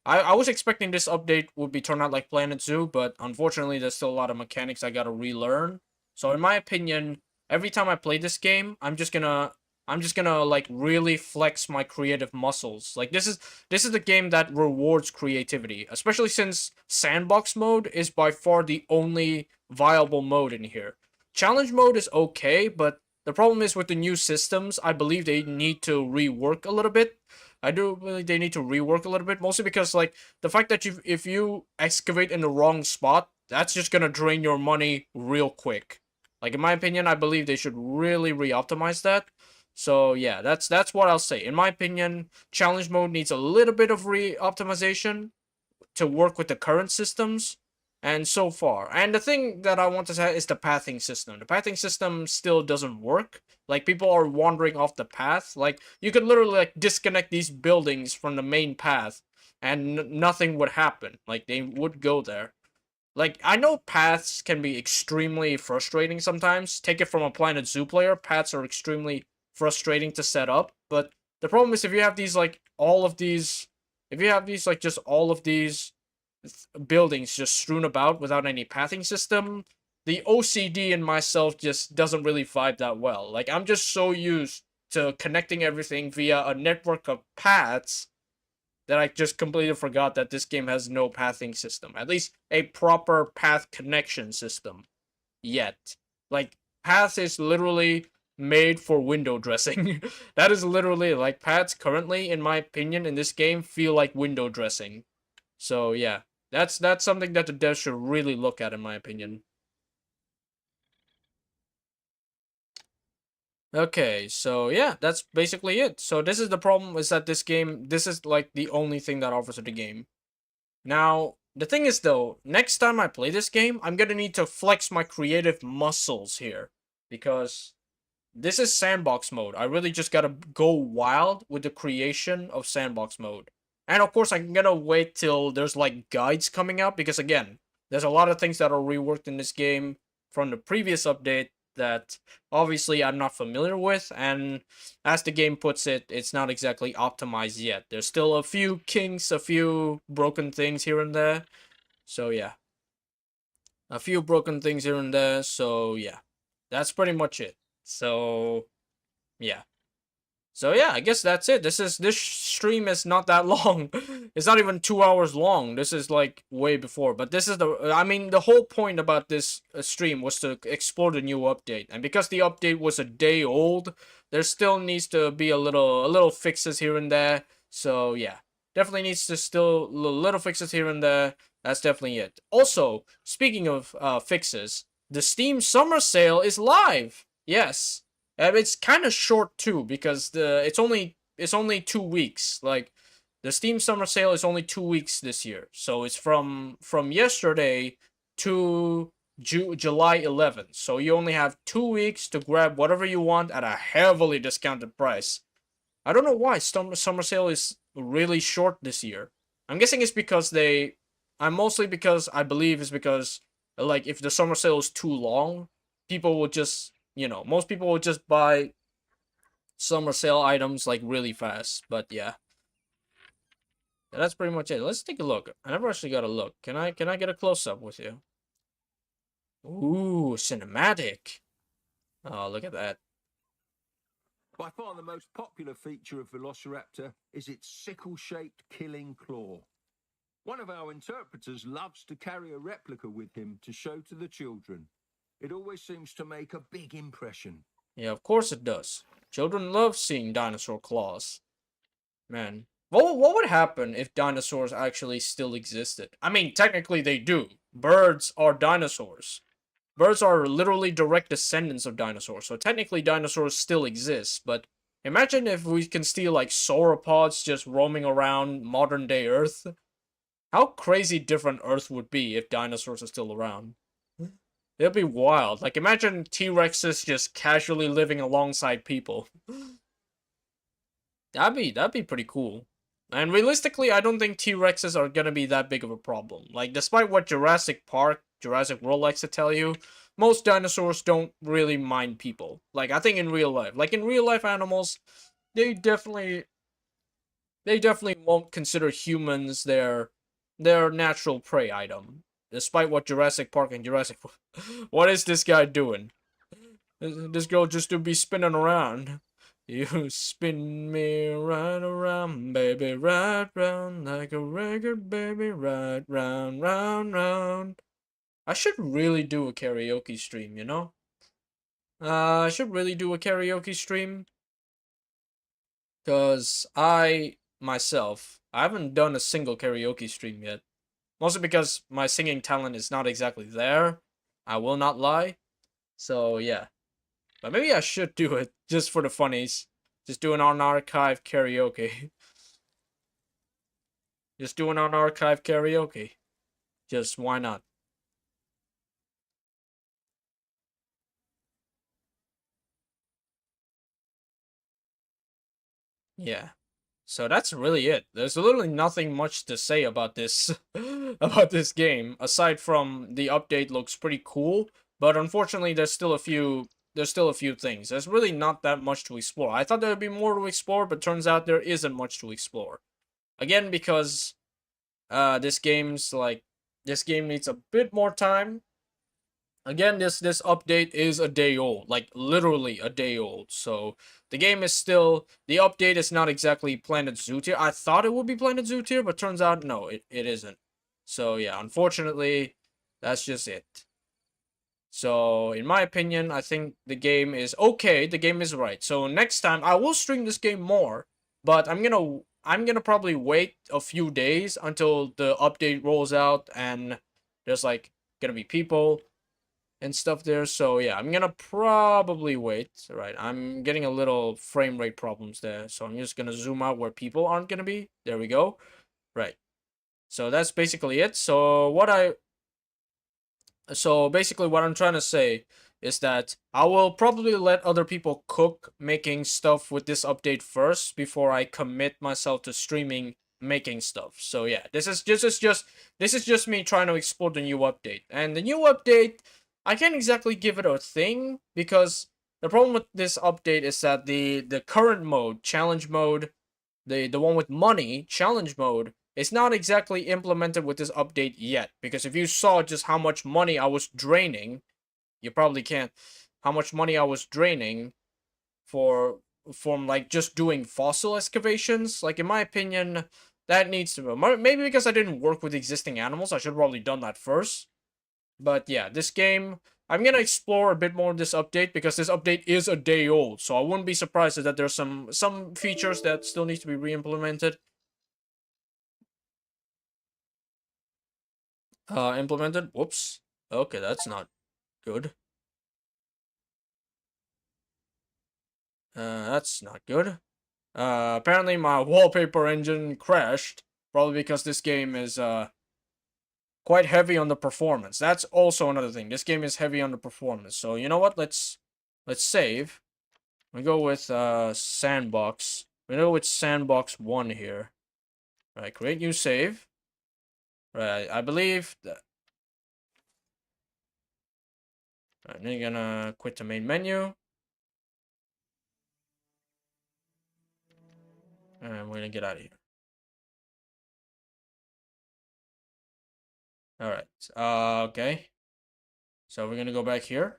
I was expecting this update would be turned out like Planet Zoo, but unfortunately there's still a lot of mechanics I gotta relearn. So in my opinion, every time I play this game, I'm just gonna like really flex my creative muscles. Like, this is the game that rewards creativity, especially since sandbox mode is by far the only viable mode in here. Challenge mode is okay, but the problem is with the new systems, I believe they need to rework a little bit. I do believe they need to rework a little bit, mostly because, like, the fact that if you excavate in the wrong spot, that's just gonna drain your money real quick. Like, in my opinion, I believe they should really re-optimize that. So yeah, that's what I'll say. In my opinion, challenge mode needs a little bit of re-optimization to work with the current systems. And so far, and the thing that I want to say is the pathing system. The pathing system still doesn't work. Like, people are wandering off the path. Like, you could literally like disconnect these buildings from the main path, and nothing would happen. Like, they would go there. Like, I know paths can be extremely frustrating sometimes. Take it from a Planet Zoo player, paths are extremely frustrating to set up. But the problem is, if you have these like all of these, if you have these like just all of these buildings just strewn about without any pathing system, the OCD in myself just doesn't really vibe that well. Like, I'm just so used to connecting everything via a network of paths that I just completely forgot that this game has no pathing system. At least a proper path connection system. Yet. Like, paths is literally made for window dressing. That is literally, like, paths currently, in my opinion, in this game, feel like window dressing. So yeah, that's something that the devs should really look at, in my opinion. Okay, so yeah, that's basically it. So this is the problem, is that this is like the only thing that offers to the game. Now, the thing is though, next time I play this game, I'm gonna need to flex my creative muscles here. Because this is sandbox mode. I really just gotta go wild with the creation of sandbox mode. And of course, I'm gonna wait till there's like guides coming out, because again, there's a lot of things that are reworked in this game from the previous update that obviously I'm not familiar with, and as the game puts it, it's not exactly optimized yet. There's still a few kinks, a few broken things here and there. So yeah. A few broken things here and there, so yeah. That's pretty much it. So yeah. So yeah, I guess that's it. This stream is not that long. It's not even 2 hours long. This is like way before. But this is the whole point about this stream was to explore the new update. And because the update was a day old, there still needs to be a little fixes here and there. So yeah, definitely needs to still little fixes here and there. That's definitely it. Also, speaking of fixes, the Steam Summer Sale is live. Yes. It's kind of short too because it's only 2 weeks. Like the Steam Summer Sale is only 2 weeks this year, so it's from yesterday to July 11th. So you only have 2 weeks to grab whatever you want at a heavily discounted price. I don't know why Summer Sale is really short this year. I'm guessing it's because mostly because I believe it's because like if the Summer Sale is too long, people will just most people will just buy summer sale items like really fast. But yeah, that's pretty much it. Let's take a look. I never actually got a look. Can I get a close up with you? Ooh, cinematic. Oh, look at that. By far the most popular feature of Velociraptor is its sickle-shaped killing claw. One of our interpreters loves to carry a replica with him to show to the children. It always seems to make a big impression. Yeah, of course it does. Children love seeing dinosaur claws. Man, what would happen if dinosaurs actually still existed? I mean, technically they do. Birds are dinosaurs. Birds are literally direct descendants of dinosaurs, so technically dinosaurs still exist, but imagine if we can see like sauropods just roaming around modern day Earth. How crazy different Earth would be if dinosaurs are still around. It'd be wild. Like, imagine T-Rexes just casually living alongside people. That'd be pretty cool. And realistically, I don't think T-Rexes are gonna be that big of a problem. Like, despite what Jurassic World likes to tell you, most dinosaurs don't really mind people. Like, I think in real life. Like, in real life animals, they definitely won't consider humans their natural prey item. Despite what Jurassic Park and Jurassic... What is this guy doing? This girl just to be spinning around. You spin me right around, baby, right round, like a record, baby, right round, round, round. I should really do a karaoke stream, you know? I should really do a karaoke stream. Because myself, I haven't done a single karaoke stream yet. Mostly because my singing talent is not exactly there. I will not lie. So, yeah. But maybe I should do it, just for the funnies. Just do an unarchived karaoke. Just do an unarchived karaoke. Just, why not? Yeah. So that's really it. There's literally nothing much to say about this about this game aside from the update looks pretty cool, but unfortunately there's still a few things. There's really not that much to explore. I thought there would be more to explore, but turns out there isn't much to explore. Again, because this game needs a bit more time. Again, this update is a day old, like literally a day old. So the game is still, the update is not exactly Planet Zoo tier. I thought it would be Planet Zoo tier, but turns out no, it isn't. So yeah, unfortunately, that's just it. So in my opinion, I think the game is okay. The game is right. So next time I will stream this game more, but I'm gonna probably wait a few days until the update rolls out and there's like gonna be people and stuff there. So yeah, I'm gonna probably wait. Right, I'm getting a little frame rate problems there, so I'm just gonna zoom out where people aren't gonna be. There we go. Right, so that's basically it. So basically what I'm trying to say is that I will probably let other people cook making stuff with this update first before I commit myself to streaming making stuff. So yeah, this is just me trying to explore the new update. And the new update, I can't exactly give it a thing, because the problem with this update is that the current mode, challenge mode, the one with money, challenge mode, is not exactly implemented with this update yet. Because if you saw just how much money I was draining, you probably can't, how much money I was draining from like just doing fossil excavations. Like, in my opinion, that needs to be, maybe because I didn't work with existing animals, I should have probably done that first. But yeah, this game, I'm gonna explore a bit more of this update, because this update is a day old, so I wouldn't be surprised that there's some features that still need to be re-implemented. Implemented. Whoops. Okay, that's not good. That's not good. Apparently my wallpaper engine crashed, probably because this game is quite heavy on the performance. That's also another thing. This game is heavy on the performance. So you know what? Let's save. We go with sandbox. We go with sandbox 1 here. Right, create new save. Right, I believe that. Right, then you're gonna quit the main menu. And we're gonna get out of here. Alright. Okay. So we're gonna go back here.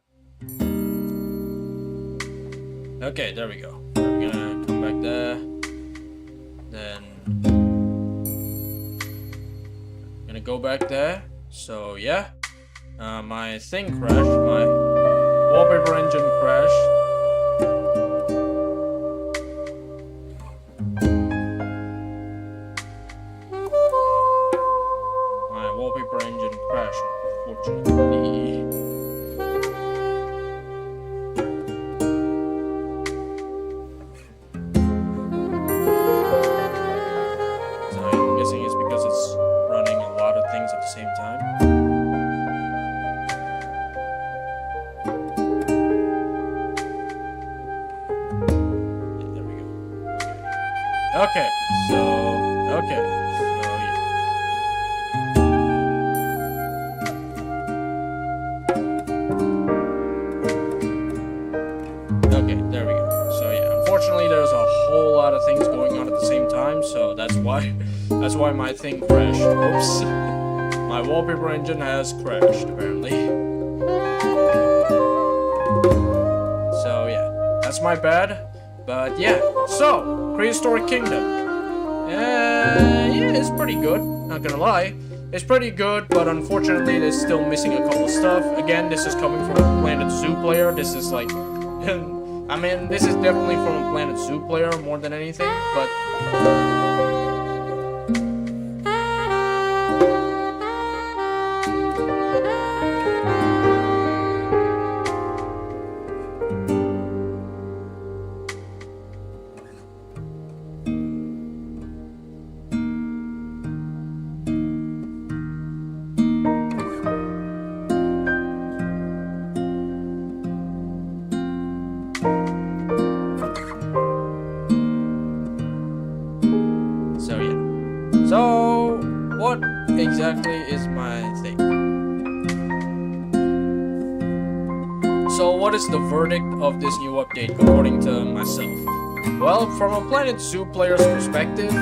Okay, there we go. We're gonna come back there. Then gonna go back there. So yeah. My thing crashed. My wallpaper engine crashed. My wallpaper engine crashed, unfortunately. So I'm guessing it's because it's running a lot of things at the same time. Okay, so yeah. Okay, there we go. So yeah, unfortunately there's a whole lot of things going on at the same time, so that's why my thing crashed. Oops. My wallpaper engine has crashed, apparently. So yeah, that's my bad. But yeah, so Prehistoric Kingdom. Yeah, it's pretty good. Not gonna lie, it's pretty good. But unfortunately, it's still missing a couple of stuff. Again, this is coming from a Planet Zoo player. This is like, I mean, this is definitely from a Planet Zoo player more than anything. But so what exactly is my thing? So what is the verdict of this new update according to myself? Well, from a Planet Zoo player's perspective,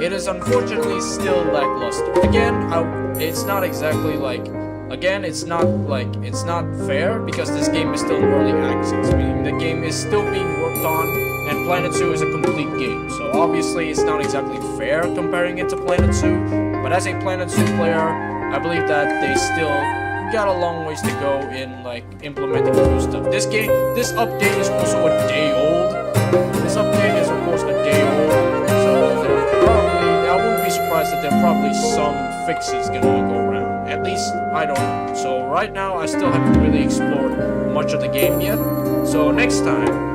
it is unfortunately still lackluster. Again, it's not exactly like, it's not fair, because this game is still in early access, meaning the game is still being worked on, and Planet Zoo is a complete game. So obviously it's not exactly fair comparing it to Planet Zoo, but as a Planet Zoo player, I believe that they still got a long ways to go in like implementing new stuff. This update is also a day old. This update is of course a day old, so I wouldn't be surprised that there are probably some fixes gonna go around. At least I don't know. So right now I still haven't really explored much of the game yet. So next time.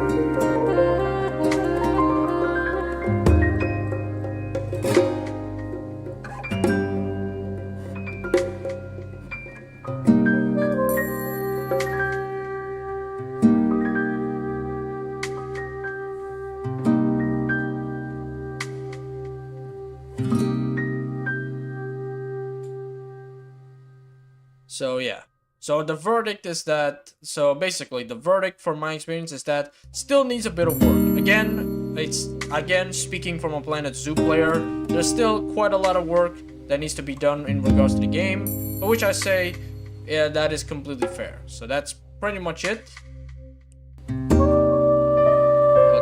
So yeah, So the verdict is that, so basically the verdict from my experience is that still needs a bit of work. Again, speaking from a Planet Zoo player, there's still quite a lot of work that needs to be done in regards to the game, which I say, yeah, that is completely fair. So that's pretty much it.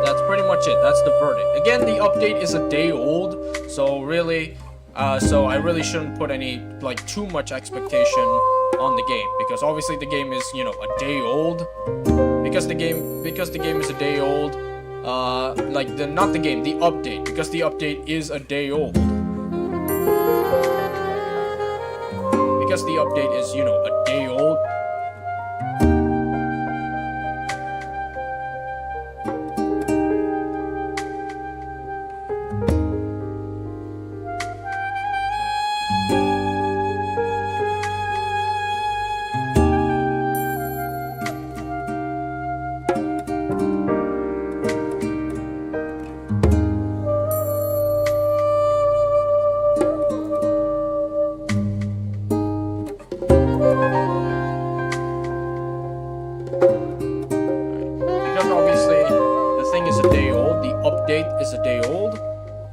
That's pretty much it. That's the verdict. Again, the update is a day old, so really, so I really shouldn't put any like too much expectation on the game, because obviously the game is, you know, a day old. Because the game is a day old. Not the game, the update, because the update is a day old. Because the update is, you know, a day old. Is a day old.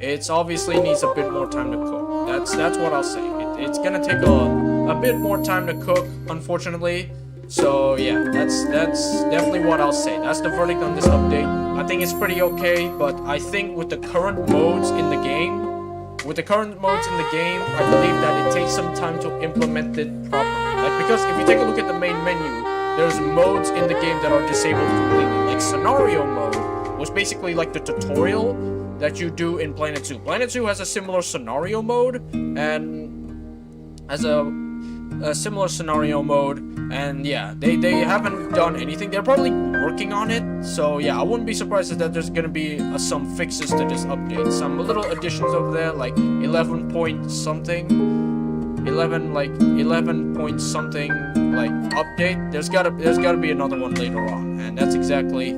It's obviously needs a bit more time to cook. That's what I'll say. It's gonna take a bit more time to cook, unfortunately. So yeah, that's definitely what I'll say. That's the verdict on this update. I think it's pretty okay, but I think with the current modes in the game, I believe that it takes some time to implement it properly. Like, because if you take a look at the main menu, there's modes in the game that are disabled completely. Like scenario mode was basically like the tutorial that you do in Planet Zoo. Planet Zoo has a similar scenario mode, and yeah, they haven't done anything. They're probably working on it, so yeah, I wouldn't be surprised that there's gonna be some fixes to this update, some little additions over there, like 11 point something like update. There's gotta be another one later on, and that's exactly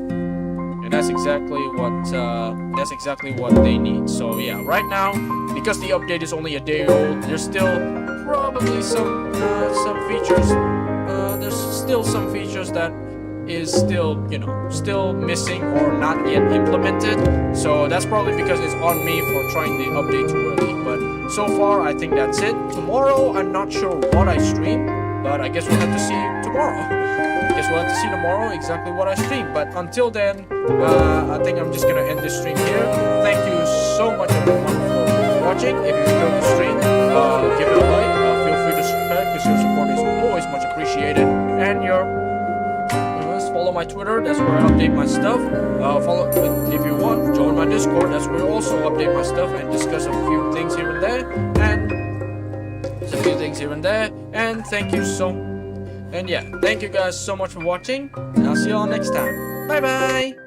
what they need. So yeah, right now, because the update is only a day old, there's still probably some features. There's still some features that is still, you know, still missing or not yet implemented. So that's probably because it's on me for trying the update too early. But so far, I think that's it. Tomorrow, I'm not sure what I stream, but I guess we'll have to see tomorrow. Exactly what I stream. But until then, I think I'm just gonna end this stream here. Thank you so much everyone for watching. If you enjoyed the stream, give it a like. Feel free to subscribe, because your support is always much appreciated. And follow my Twitter. That's where I update my stuff. Follow if you want. Join my Discord. That's where I also update my stuff and discuss a few things here and there. And thank you so. And yeah, thank you guys so much for watching, and I'll see you all next time. Bye bye!